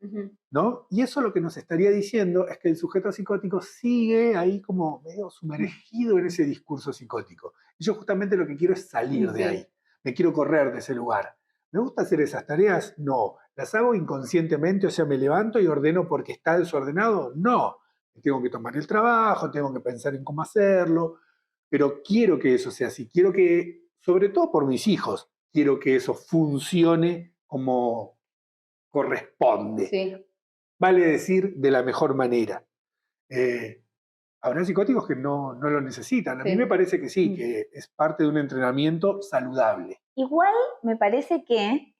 ¿no? Y eso lo que nos estaría diciendo es que el sujeto psicótico sigue ahí como medio sumergido en ese discurso psicótico. Y yo justamente lo que quiero es salir de ahí. Me quiero correr de ese lugar. ¿Me gusta hacer esas tareas? No. ¿Las hago inconscientemente? O sea, ¿me levanto y ordeno porque está desordenado? No. Tengo que tomar el trabajo, tengo que pensar en cómo hacerlo, pero quiero que eso sea así. Quiero que, sobre todo por mis hijos, quiero que eso funcione como corresponde. Sí. Vale decir, de la mejor manera. Habrá psicóticos que no lo necesitan. A mí me parece que sí, que es parte de un entrenamiento saludable. Igual me parece que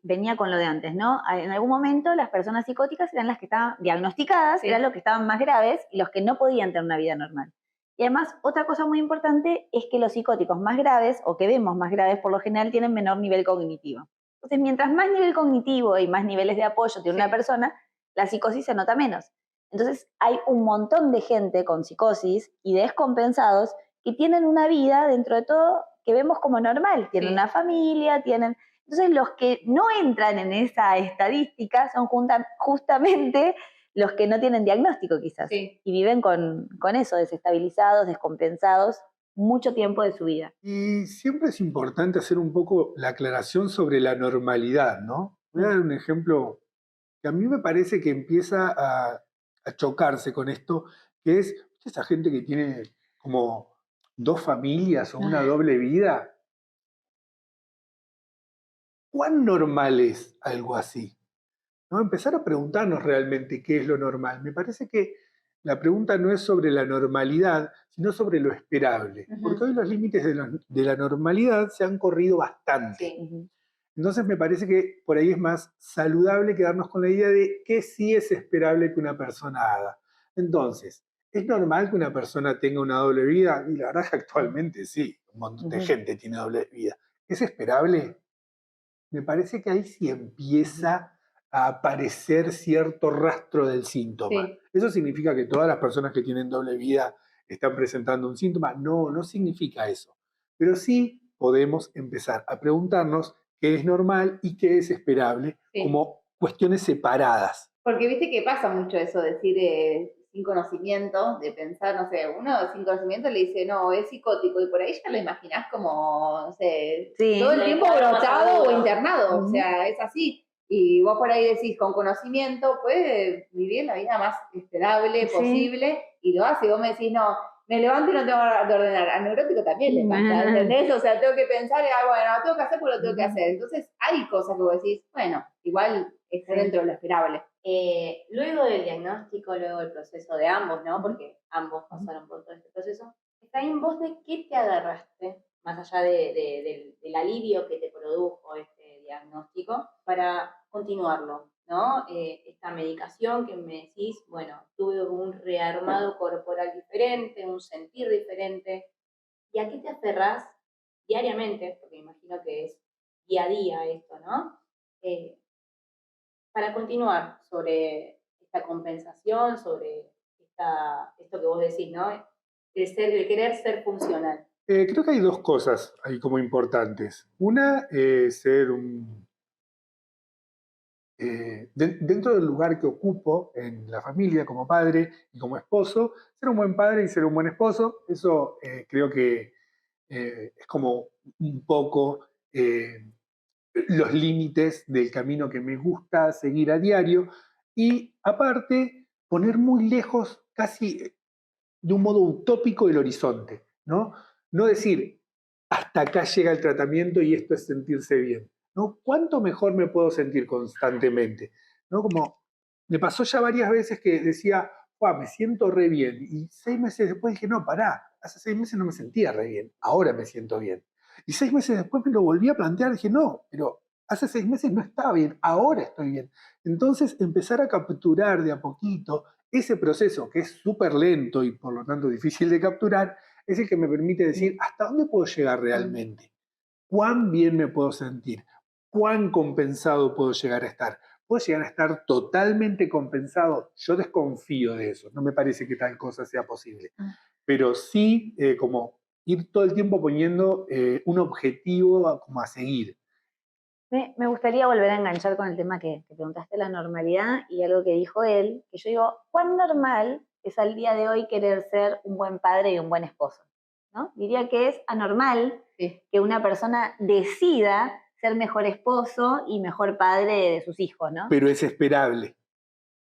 venía con lo de antes, ¿no? En algún momento las personas psicóticas eran las que estaban diagnosticadas, eran los que estaban más graves y los que no podían tener una vida normal. Y además, otra cosa muy importante es que los psicóticos más graves, o que vemos más graves, por lo general tienen menor nivel cognitivo. Entonces, mientras más nivel cognitivo y más niveles de apoyo tiene una persona, la psicosis se nota menos. Entonces, hay un montón de gente con psicosis y descompensados que tienen una vida, dentro de todo, que vemos como normal. Tienen una familia, tienen... Entonces, los que no entran en esa estadística son justamente los que no tienen diagnóstico, quizás. Y viven con eso, desestabilizados, descompensados, mucho tiempo de su vida. Y siempre es importante hacer un poco la aclaración sobre la normalidad, ¿no? Voy a dar un ejemplo que a mí me parece que empieza a chocarse con esto, que es esa gente que tiene como dos familias o una doble vida. ¿Cuán normal es algo así? ¿No? Empezar a preguntarnos realmente qué es lo normal. Me parece que la pregunta no es sobre la normalidad, sino sobre lo esperable. Porque hoy los límites de la normalidad se han corrido bastante. Entonces me parece que por ahí es más saludable quedarnos con la idea de qué sí es esperable que una persona haga. Entonces, ¿es normal que una persona tenga una doble vida? Y la verdad es que actualmente sí, un montón de gente tiene doble vida. ¿Es esperable? Me parece que ahí sí empieza a aparecer cierto rastro del síntoma. Sí. ¿Eso significa que todas las personas que tienen doble vida están presentando un síntoma? No, no significa eso. Pero sí podemos empezar a preguntarnos qué es normal y qué es esperable, Sí. como cuestiones separadas. Porque viste que pasa mucho eso, decir sin conocimiento, de pensar, no sé, uno sin conocimiento le dice, no, es psicótico, y por ahí ya lo imaginás como, no sé, Sí. todo el La tiempo internado brotado o seguro. internado, o sea, es así. Y vos por ahí decís, con conocimiento, puede vivir la vida más esperable Sí. posible, y lo hace. Y vos me decís, no, me levanto y no tengo que ordenar. Al neurótico también le pasa, ¿entendés? O sea, tengo que pensar, bueno, lo tengo que hacer porque lo tengo que hacer. Entonces, hay cosas que vos decís, bueno, igual está dentro de lo esperable. Luego del diagnóstico, luego del proceso de ambos, ¿no? Porque ambos pasaron por todo este proceso. ¿Está en vos de qué te agarraste, más allá del alivio que te produjo este diagnóstico, para continuarlo, ¿no? Esta medicación que me decís, bueno, tuve un rearmado corporal diferente, un sentir diferente. ¿Y a qué te aferrás diariamente? Porque imagino que es día a día esto, ¿no? Para continuar sobre esta compensación, sobre esto que vos decís, ¿no? El querer ser funcional. Creo que hay dos cosas ahí como importantes. Una, ser dentro del lugar que ocupo en la familia como padre y como esposo, ser un buen padre y ser un buen esposo, eso creo que es como un poco los límites del camino que me gusta seguir a diario y aparte poner muy lejos, casi de un modo utópico, el horizonte, ¿no? No decir, hasta acá llega el tratamiento y esto es sentirse bien, ¿no? ¿Cuánto mejor me puedo sentir constantemente? ¿No? Como me pasó ya varias veces que decía, me siento re bien, y 6 meses después dije, no, pará, hace 6 meses no me sentía re bien, ahora me siento bien. Y 6 meses después me lo volví a plantear, dije, no, pero hace 6 meses no estaba bien, ahora estoy bien. Entonces empezar a capturar de a poquito ese proceso, que es súper lento y por lo tanto difícil de capturar, es el que me permite decir hasta dónde puedo llegar realmente, cuán bien me puedo sentir, cuán compensado puedo llegar a estar. ¿Puedo llegar a estar totalmente compensado? Yo desconfío de eso, no me parece que tal cosa sea posible. Pero sí, como ir todo el tiempo poniendo un objetivo como a seguir. Me gustaría volver a enganchar con el tema que preguntaste, la normalidad, y algo que dijo él, que yo digo, ¿cuán normal es al día de hoy querer ser un buen padre y un buen esposo? ¿No? Diría que es anormal que una persona decida ser mejor esposo y mejor padre de sus hijos, ¿no? Pero es esperable.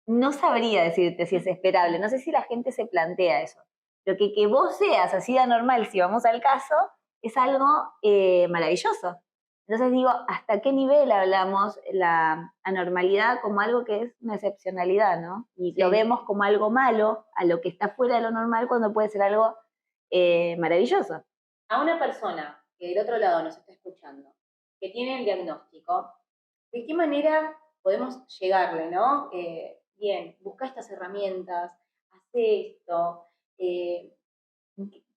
No sabría decirte si es esperable, no sé si la gente se plantea eso. Lo que vos seas así de anormal, si vamos al caso, es algo maravilloso. Entonces digo, ¿hasta qué nivel hablamos la anormalidad como algo que es una excepcionalidad, ¿no? Y lo vemos como algo malo, a lo que está fuera de lo normal, cuando puede ser algo maravilloso. A una persona que del otro lado nos está escuchando, que tiene el diagnóstico, ¿de qué manera podemos llegarle, ¿no? Bien, busca estas herramientas, hace esto.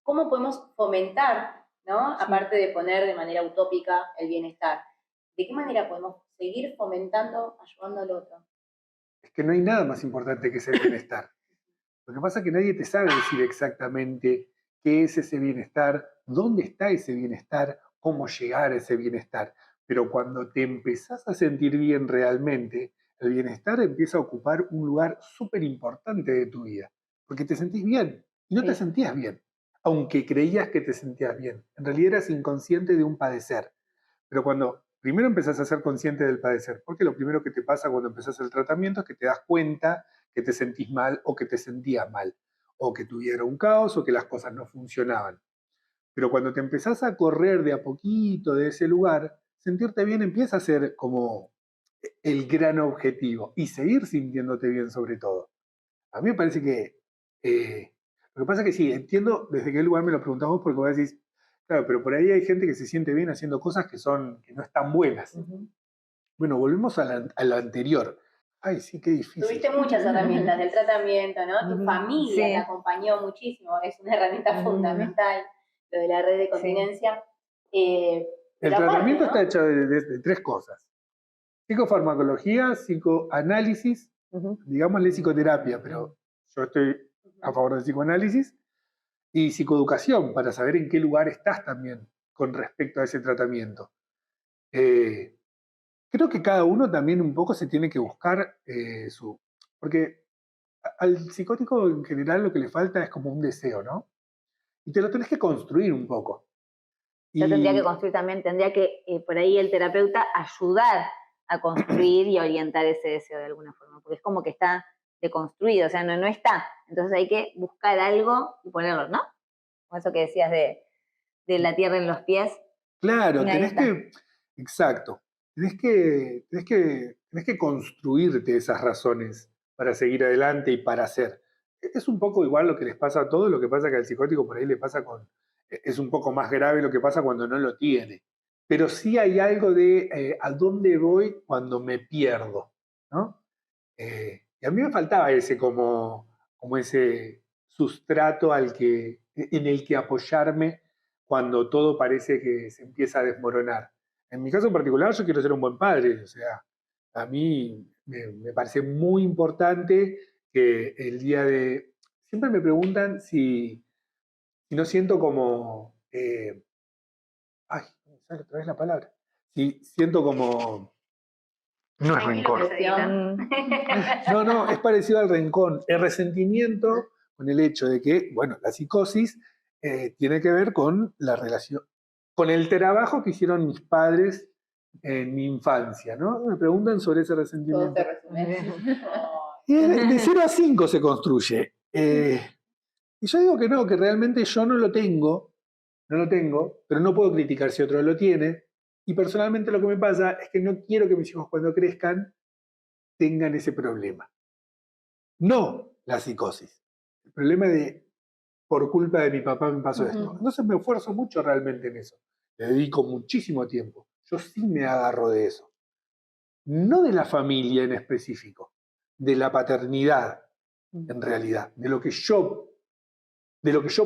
¿Cómo podemos fomentar, ¿no? Sí. Aparte de poner de manera utópica el bienestar, ¿de qué manera podemos seguir fomentando, ayudando al otro? Es que no hay nada más importante que ese bienestar. Lo que pasa es que nadie te sabe decir exactamente qué es ese bienestar, dónde está ese bienestar, cómo llegar a ese bienestar. Pero cuando te empezás a sentir bien realmente, el bienestar empieza a ocupar un lugar súper importante de tu vida. Porque te sentís bien y no te sentías bien, aunque creías que te sentías bien. En realidad eras inconsciente de un padecer. Pero cuando primero empezás a ser consciente del padecer, porque lo primero que te pasa cuando empezás el tratamiento es que te das cuenta que te sentís mal o que te sentías mal, o que tuviera un caos o que las cosas no funcionaban. Pero cuando te empezás a correr de a poquito de ese lugar, sentirte bien empieza a ser como el gran objetivo y seguir sintiéndote bien sobre todo. A mí me parece que lo que pasa es que sí, entiendo desde qué lugar me lo preguntás vos, porque vos decís, Claro, pero por ahí hay gente que se siente bien haciendo cosas que no están buenas. Bueno, volvemos a lo anterior. Ay, sí, qué difícil. Tuviste muchas herramientas del tratamiento, ¿no? Tu familia Sí. te acompañó muchísimo, es una herramienta fundamental, lo de la red de continencia. El Pero aparte, tratamiento ¿no? está hecho de tres cosas. Psicofarmacología, psicoanálisis, digámosle psicoterapia, pero yo estoy a favor del psicoanálisis, y psicoeducación, para saber en qué lugar estás también con respecto a ese tratamiento. Creo que cada uno también un poco se tiene que buscar su... Porque al psicótico en general lo que le falta es como un deseo, ¿no? Y te lo tenés que construir un poco. Yo tendría Y- que construir también, tendría que por ahí el terapeuta ayudar a construir y orientar ese deseo de alguna forma, porque es como que está deconstruido, o sea, no está. Entonces hay que buscar algo y ponerlo, ¿no? Como eso que decías de la tierra en los pies. Claro, Ahí tenés está. que, exacto, tenés que construirte esas razones para seguir adelante y para hacer. Es un poco igual lo que les pasa a todos, lo que pasa que al psicótico por ahí le pasa es un poco más grave lo que pasa cuando no lo tiene. Pero sí hay algo de a dónde voy cuando me pierdo, ¿no? Y a mí me faltaba ese como ese sustrato en el que apoyarme cuando todo parece que se empieza a desmoronar. En mi caso en particular, yo quiero ser un buen padre, o sea, a mí me parece muy importante que el día de... Siempre me preguntan si no siento como... ay, me sale otra vez la palabra. Si siento como... No es rencor. No, es parecido al rencor. El resentimiento con el hecho de que, bueno, la psicosis tiene que ver con la relación, con el trabajo que hicieron mis padres en mi infancia, ¿no? Me preguntan sobre ese Todo resentimiento. se resume. Y de 0 a 5 se construye. Y yo digo que no, que realmente yo no lo tengo, pero no puedo criticar si otro lo tiene. Y personalmente lo que me pasa es que no quiero que mis hijos cuando crezcan tengan ese problema. No la psicosis. El problema de, por culpa de mi papá me pasó esto. Entonces me esfuerzo mucho realmente en eso. Le dedico muchísimo tiempo. Yo sí me agarro de eso. No de la familia en específico, de la paternidad en realidad, de lo que yo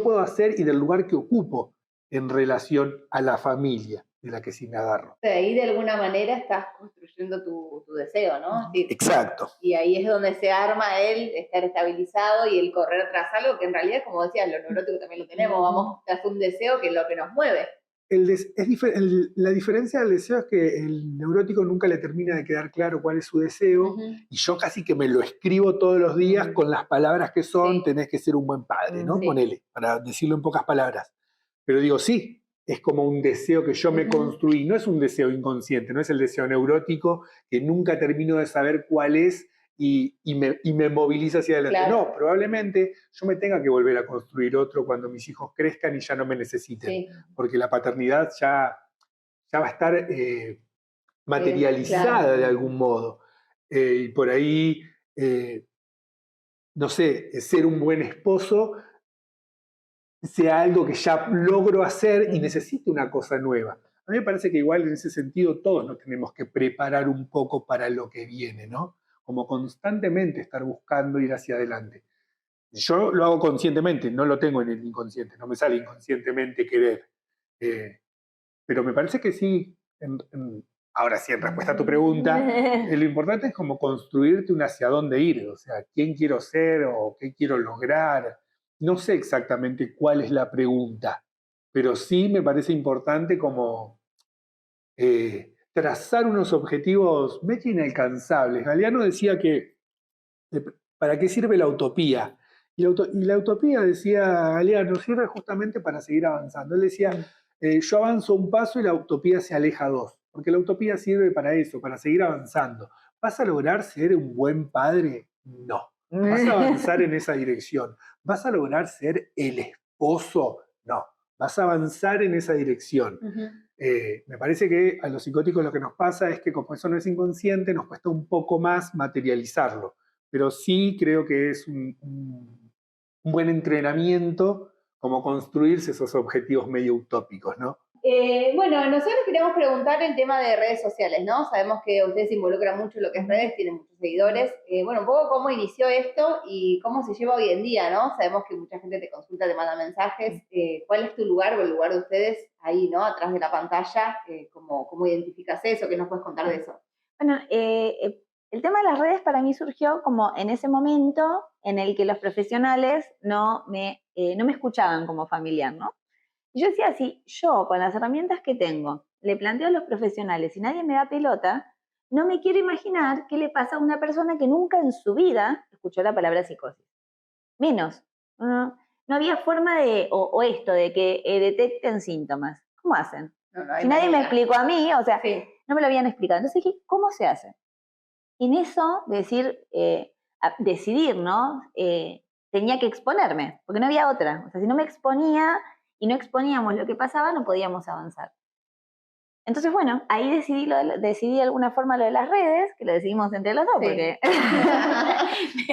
puedo hacer y del lugar que ocupo en relación a la familia de la que sí me agarro. Ahí de alguna manera estás construyendo tu deseo, ¿no? Es decir, Exacto. y ahí es donde se arma el estar estabilizado y el correr tras algo que en realidad, como decías, lo neurótico también lo tenemos, vamos tras un deseo que es lo que nos mueve. La diferencia del deseo es que el neurótico nunca le termina de quedar claro cuál es su deseo, y yo casi que me lo escribo todos los días con las palabras que son, Sí. tenés que ser un buen padre, ¿no? Sí. Ponele, para decirlo en pocas palabras. Pero digo, sí, es como un deseo que yo me construí, no es un deseo inconsciente, no es el deseo neurótico que nunca termino de saber cuál es y me moviliza hacia adelante. Claro. No, probablemente yo me tenga que volver a construir otro cuando mis hijos crezcan y ya no me necesiten, Sí. porque la paternidad ya va a estar materializada claro. de algún modo. Y por ahí, no sé, ser un buen esposo sea algo que ya logro hacer y necesito una cosa nueva. A mí me parece que igual en ese sentido todos nos tenemos que preparar un poco para lo que viene, ¿no? Como constantemente estar buscando ir hacia adelante. Yo lo hago conscientemente, no lo tengo en el inconsciente, no me sale inconscientemente querer. Pero me parece que sí, ahora sí, en respuesta a tu pregunta, lo importante es como construirte un hacia dónde ir, o sea, quién quiero ser o qué quiero lograr. No sé exactamente cuál es la pregunta, pero sí me parece importante como trazar unos objetivos medio inalcanzables. Galeano decía que, ¿para qué sirve la utopía? Y la utopía, decía Galeano, sirve justamente para seguir avanzando. Él decía, yo avanzo un paso y la utopía se aleja dos, porque la utopía sirve para eso, para seguir avanzando. ¿Vas a lograr ser un buen padre? No. ¿Vas a avanzar en esa dirección? ¿Vas a lograr ser el esposo? No. Vas a avanzar en esa dirección. Me parece que a los psicóticos lo que nos pasa es que como eso no es inconsciente, nos cuesta un poco más materializarlo. Pero sí creo que es un buen entrenamiento como construirse esos objetivos medio utópicos, ¿no? Bueno, nosotros queríamos preguntar el tema de redes sociales, ¿no? Sabemos que ustedes se involucran mucho en lo que es redes, tienen muchos seguidores. Bueno, un poco cómo inició esto y cómo se lleva hoy en día, ¿no? Sabemos que mucha gente te consulta, te manda mensajes. ¿Cuál es tu lugar o el lugar de ustedes ahí, ¿no? Atrás de la pantalla. ¿Cómo identificas eso? ¿Qué nos puedes contar de eso? Bueno, el tema de las redes para mí surgió como en ese momento en el que los profesionales no me escuchaban como familiar, ¿no? Y yo decía, si yo con las herramientas que tengo le planteo a los profesionales y nadie me da pelota, no me quiero imaginar qué le pasa a una persona que nunca en su vida escuchó la palabra psicosis. Menos. No había forma o esto, de que detecten síntomas. ¿Cómo hacen? No hay Si nadie me manera. explicó a mí, o sea, Sí. no me lo habían explicado. Entonces dije, ¿cómo se hace? Y en eso, decidir, ¿no? Tenía que exponerme, porque no había otra. O sea, si no me exponía y no exponíamos lo que pasaba, no podíamos avanzar. Entonces, bueno, ahí decidí de alguna forma lo de las redes, que lo decidimos entre los dos, Sí. porque...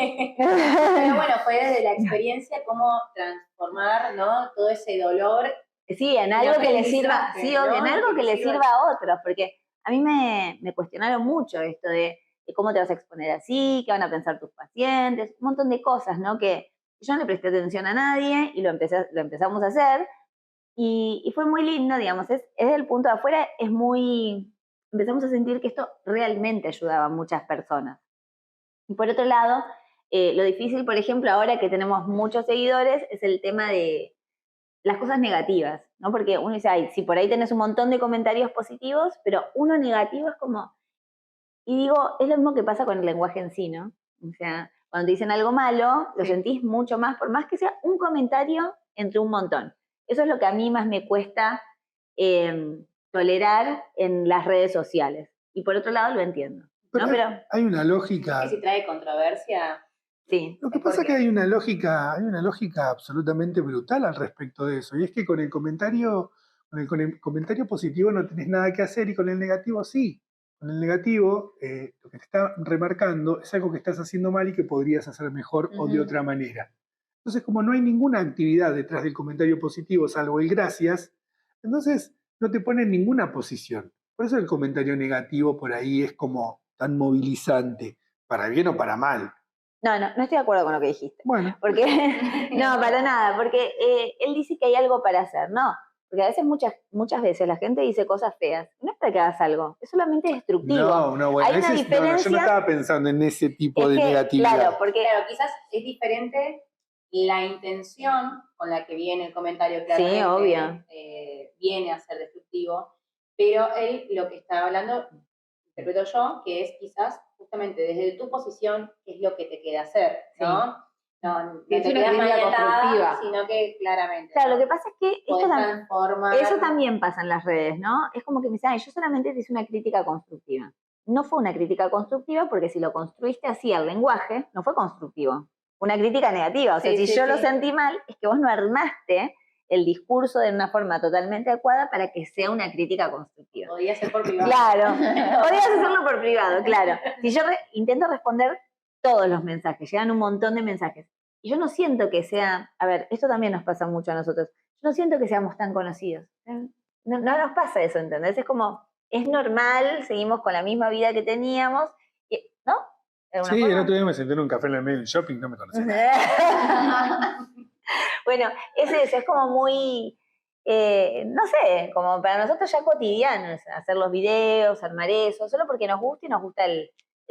Pero bueno, fue desde la experiencia cómo transformar, ¿no? Todo ese dolor. Sí, en algo que le sirva, aprendizaje, sí, obvio, ¿no? en algo Que que le le sirva. sirva a otros, porque a mí me cuestionaron mucho esto de cómo te vas a exponer así, qué van a pensar tus pacientes, un montón de cosas, ¿no? Que yo no le presté atención a nadie y lo empezamos a hacer y fue muy lindo, digamos, es del punto de afuera, empezamos a sentir que esto realmente ayudaba a muchas personas. Y por otro lado, lo difícil, por ejemplo, ahora que tenemos muchos seguidores, es el tema de las cosas negativas, ¿no? Porque uno dice, ay, si por ahí tenés un montón de comentarios positivos, pero uno negativo es como... Y digo, es lo mismo que pasa con el lenguaje en sí, ¿no? O sea, cuando te dicen algo malo, lo Sí. sentís mucho más, por más que sea un comentario entre un montón. Eso es lo que a mí más me cuesta tolerar en las redes sociales. Y por otro lado lo entiendo, ¿no? Pero hay una lógica. Que si trae controversia. sí. Lo que pasa es que hay una lógica absolutamente brutal al respecto de eso. Y es que con el comentario positivo no tenés nada que hacer y con el negativo sí. Con el negativo, lo que te está remarcando es algo que estás haciendo mal y que podrías hacer mejor o de otra manera. Entonces, como no hay ninguna actividad detrás del comentario positivo, salvo el gracias, entonces no te pone en ninguna posición. Por eso el comentario negativo por ahí es como tan movilizante, para bien o para mal. No estoy de acuerdo con lo que dijiste. Bueno. Porque, no, para nada, porque él dice que hay algo para hacer, no. Porque a veces, muchas veces, la gente dice cosas feas. No es para que hagas algo, es solamente destructivo. No, bueno, hay una diferencia. yo no estaba pensando en ese tipo de que, negatividad. Claro, porque Claro, quizás es diferente la intención con la que viene el comentario, claramente, sí, obvio. Viene a ser destructivo, pero él lo que está hablando, interpreto yo, que es quizás justamente desde tu posición, qué es lo que te queda hacer, ¿no? No Que te es una quedas crítica maniatada, constructiva. sino que claramente. Claro, ¿no? lo que pasa es que Podés transformar. eso también pasa en las redes, ¿no? Es como que me dicen, ay, yo solamente te hice una crítica constructiva. No fue una crítica constructiva porque si lo construiste así al lenguaje, no fue constructivo. Una crítica negativa. O sea, si yo lo sentí mal, es que vos no armaste el discurso de una forma totalmente adecuada para que sea una crítica constructiva. Podría ser por privado. Claro, podrías hacerlo por privado, claro. Si yo intento responder todos los mensajes, llegan un montón de mensajes. Y yo no siento que sea, a ver, esto también nos pasa mucho a nosotros, yo no siento que seamos tan conocidos. No nos pasa eso, ¿entendés? Es como, es normal, seguimos con la misma vida que teníamos, ¿no? Sí, el otro día me senté en un café en el medio del shopping, no me conocía. Bueno, es eso, es como muy, no sé, como para nosotros ya cotidiano, es hacer los videos, armar eso, solo porque nos gusta y nos gusta el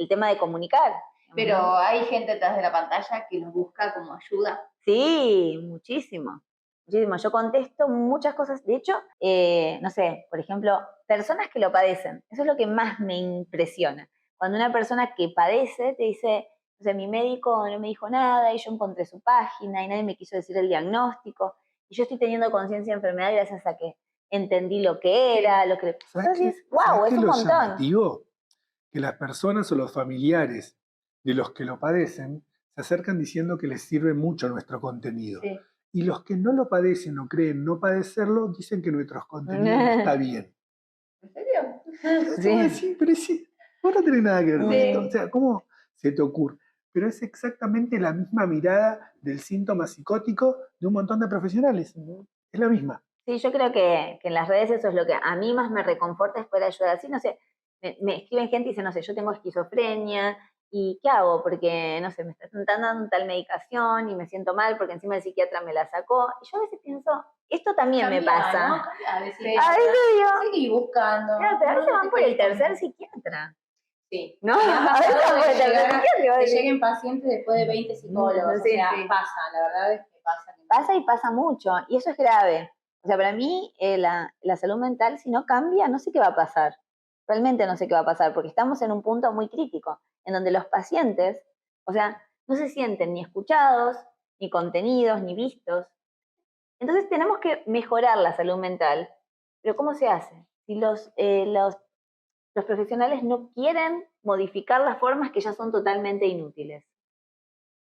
tema de comunicar. Pero hay gente detrás de la pantalla que los busca como ayuda. Sí, muchísimo. Muchísimo. Yo contesto muchas cosas. De hecho, no sé, por ejemplo, personas que lo padecen. Eso es lo que más me impresiona. Cuando una persona que padece te dice, o sea, mi médico no me dijo nada y yo encontré su página y nadie me quiso decir el diagnóstico y yo estoy teniendo conciencia de enfermedad gracias a que entendí lo que era, lo que... Entonces, wow, es un montón. Llamativo? Que las personas o los familiares de los que lo padecen se acercan diciendo que les sirve mucho nuestro contenido. Sí. Y los que no lo padecen o creen no padecerlo dicen que nuestros contenidos no está bien. ¿En serio? Sí. Pero sí, vos no tenés nada que ver con esto. O sea, ¿cómo se te ocurre? pero es exactamente la misma mirada del síntoma psicótico de un montón de profesionales. Es la misma. Sí, yo creo que en las redes eso es lo que a mí más me reconforta es poder ayudar. Así, no sé, me escriben gente y dicen, no sé, yo tengo esquizofrenia y ¿qué hago? Porque, no sé, me están dando tal medicación y me siento mal porque encima el psiquiatra me la sacó. Y yo a veces pienso, esto también me Cambiá, pasa. ¿no? Cambiá, decir, A veces digo, seguí buscando. claro, pero a veces no van te por el quedes con- tercer psiquiatra. Sí. ¿No? Me ha A veces pasado van por el de tercer llegar- psiquiatra. que lleguen pacientes después de 20 psicólogos. Sí, o sea, sí. pasa, la verdad es que pasa. Pasa y pasa mucho, y eso es grave. O sea, para mí la salud mental, si no cambia, no sé qué va a pasar. Realmente no sé qué va a pasar, porque estamos en un punto muy crítico, en donde los pacientes, o sea, no se sienten ni escuchados, ni contenidos, ni vistos. Entonces tenemos que mejorar la salud mental. Pero ¿cómo se hace? Si los profesionales no quieren modificar las formas que ya son totalmente inútiles.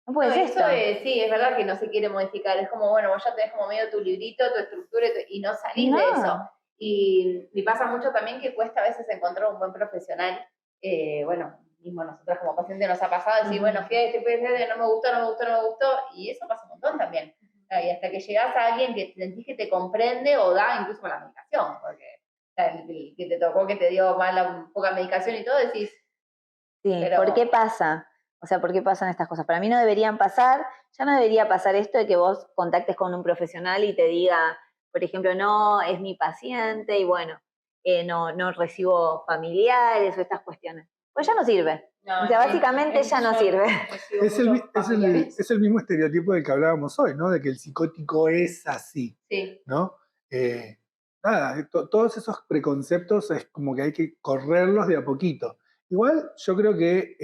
No puede ser eso esto. sí, es verdad que no se quiere modificar. Es como, bueno, vos ya tenés como medio tu librito, tu estructura y no salís No. de eso. Y pasa mucho también que cuesta a veces encontrar un buen profesional. Bueno, mismo nosotros como pacientes nos ha pasado decir, bueno, fui a este, no me gustó, no me gustó, no me gustó. Y eso pasa un montón también. Y hasta que llegás a alguien que sentís que te comprende o da incluso con la medicación. Porque el que te tocó, que te dio mala, poca medicación y todo, decís, Sí, pero- ¿por qué pasa? O sea, ¿por qué pasan estas cosas? Para mí no deberían pasar, ya no debería pasar esto de que vos contactes con un profesional y te diga, por ejemplo, no, es mi paciente y bueno, no recibo familiares o estas cuestiones. Pues ya no sirve. No, O sea, básicamente ya no yo sirve. recibo Es el, muchos familiares. es el mismo estereotipo del que hablábamos hoy, ¿no? De que el psicótico es así, sí. ¿no? Nada, todos esos preconceptos es como que hay que correrlos de a poquito. Igual yo creo que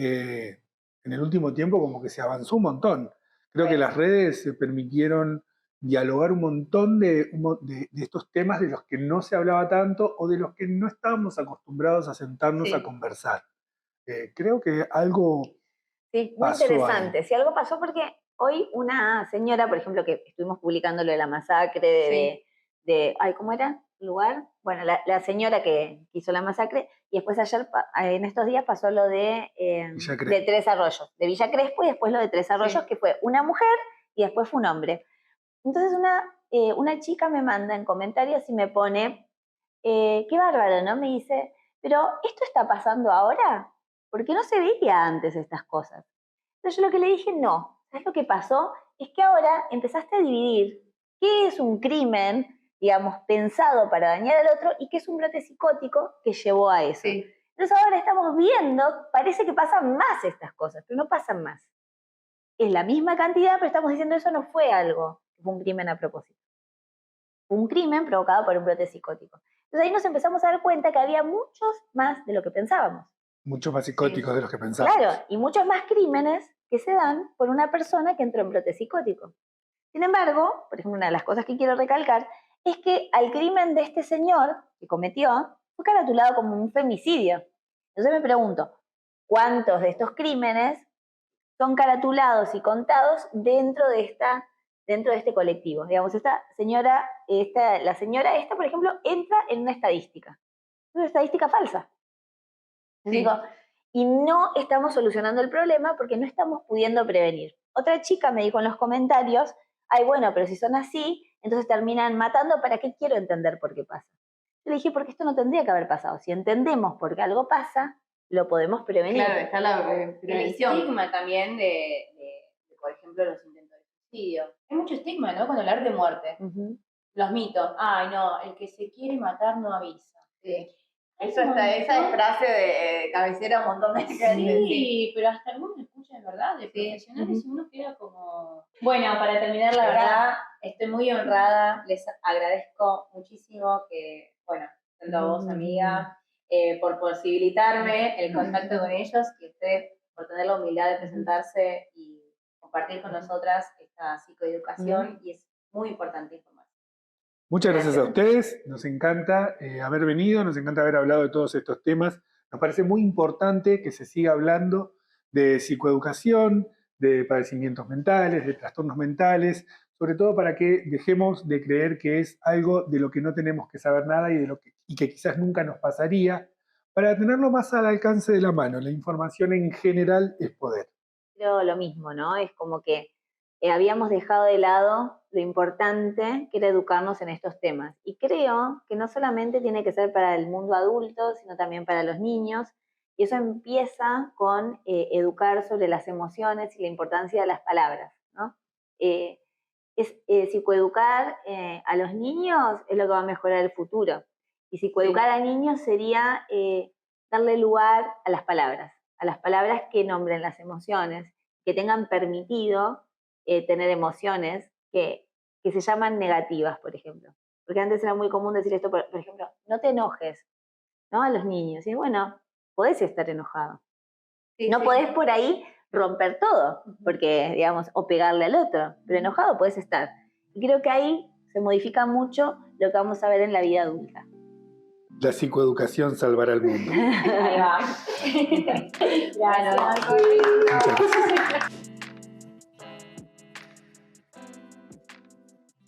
en el último tiempo como que se avanzó un montón. Creo que las redes se permitieron dialogar un montón de estos temas de los que no se hablaba tanto o de los que no estábamos acostumbrados a sentarnos Sí. a conversar. Creo que algo Sí, muy pasó interesante. ahí. Si algo pasó porque hoy una señora, por ejemplo, que estuvimos publicando lo de la masacre ay, ¿cómo era el lugar? Bueno, la señora que hizo la masacre, y después ayer, en estos días, pasó lo de Villa Crespo. Tres Arroyos, de Villa Crespo, y después lo de Tres Arroyos, Sí. que fue una mujer y después fue un hombre. Entonces una chica me manda en comentarios y me pone, qué bárbaro, ¿no? Me dice, pero ¿esto está pasando ahora? Porque no se veía antes estas cosas. Entonces yo lo que le dije, no. ¿Sabes lo que pasó? Es que ahora empezaste a dividir qué es un crimen, digamos, pensado para dañar al otro y qué es un brote psicótico que llevó a eso. Sí. Entonces ahora estamos viendo, parece que pasan más estas cosas, pero no pasan más. Es la misma cantidad, pero estamos diciendo eso no fue algo, fue un crimen a propósito. Fue un crimen provocado por un brote psicótico. Entonces ahí nos empezamos a dar cuenta que había muchos más de lo que pensábamos. Muchos más psicóticos de los que pensábamos. Claro, y muchos más crímenes que se dan por una persona que entró en brote psicótico. Sin embargo, por ejemplo, una de las cosas que quiero recalcar es que al crimen de este señor que cometió fue caratulado como un femicidio. Entonces me pregunto, ¿cuántos de estos crímenes son caratulados y contados dentro de este colectivo? Digamos, la señora esta, por ejemplo, entra en una estadística falsa. Sí. Digo, y no estamos solucionando el problema porque no estamos pudiendo prevenir. Otra chica me dijo en los comentarios, ay, bueno, pero si son así, entonces terminan matando, ¿para qué quiero entender por qué pasa? Yo le dije, porque esto no tendría que haber pasado. Si entendemos por qué algo pasa, lo podemos prevenir. Claro, está la El prevención. estigma también de, por ejemplo, los intentos de suicidio. Hay mucho estigma, ¿no? Con hablar de muerte. Los mitos. Ay, no, el que se quiere matar no avisa. Sí. Eso está, esa es frase de cabecera un montón de gente. Sí, pero hasta algunos escuchan, ¿verdad? De profesionales y uno queda como... Bueno, para terminar, la verdad, estoy muy honrada. Les agradezco muchísimo que, bueno, tanto a vos, amiga, por posibilitarme el contacto con ellos, y ustedes por tener la humildad de presentarse y compartir con nosotras esta psicoeducación, y es muy importante informar. Muchas gracias a ustedes, nos encanta haber venido, nos encanta haber hablado de todos estos temas. Nos parece muy importante que se siga hablando de psicoeducación, de padecimientos mentales, de trastornos mentales, sobre todo para que dejemos de creer que es algo de lo que no tenemos que saber nada y que quizás nunca nos pasaría, para tenerlo más al alcance de la mano. La información en general es poder. creo lo mismo, ¿no? Es como que habíamos dejado de lado lo importante que era educarnos en estos temas. Y creo que no solamente tiene que ser para el mundo adulto, sino también para los niños. Y eso empieza con educar sobre las emociones y la importancia de las palabras, ¿no? Psicoeducar a los niños es lo que va a mejorar el futuro. Y psicoeducar a niños sería darle lugar a las palabras que nombren las emociones, que tengan permitido tener emociones que se llaman negativas, por ejemplo. Porque antes era muy común decir esto, por ejemplo, no te enojes, ¿no? A los niños. Y bueno, podés estar enojado. Sí, No sí. podés por ahí romper todo, porque, digamos, o pegarle al otro, pero enojado podés estar. Y creo que ahí se modifica mucho lo que vamos a ver en la vida adulta. La psicoeducación salvará el mundo. Ahí va. Gracias. Muchas gracias.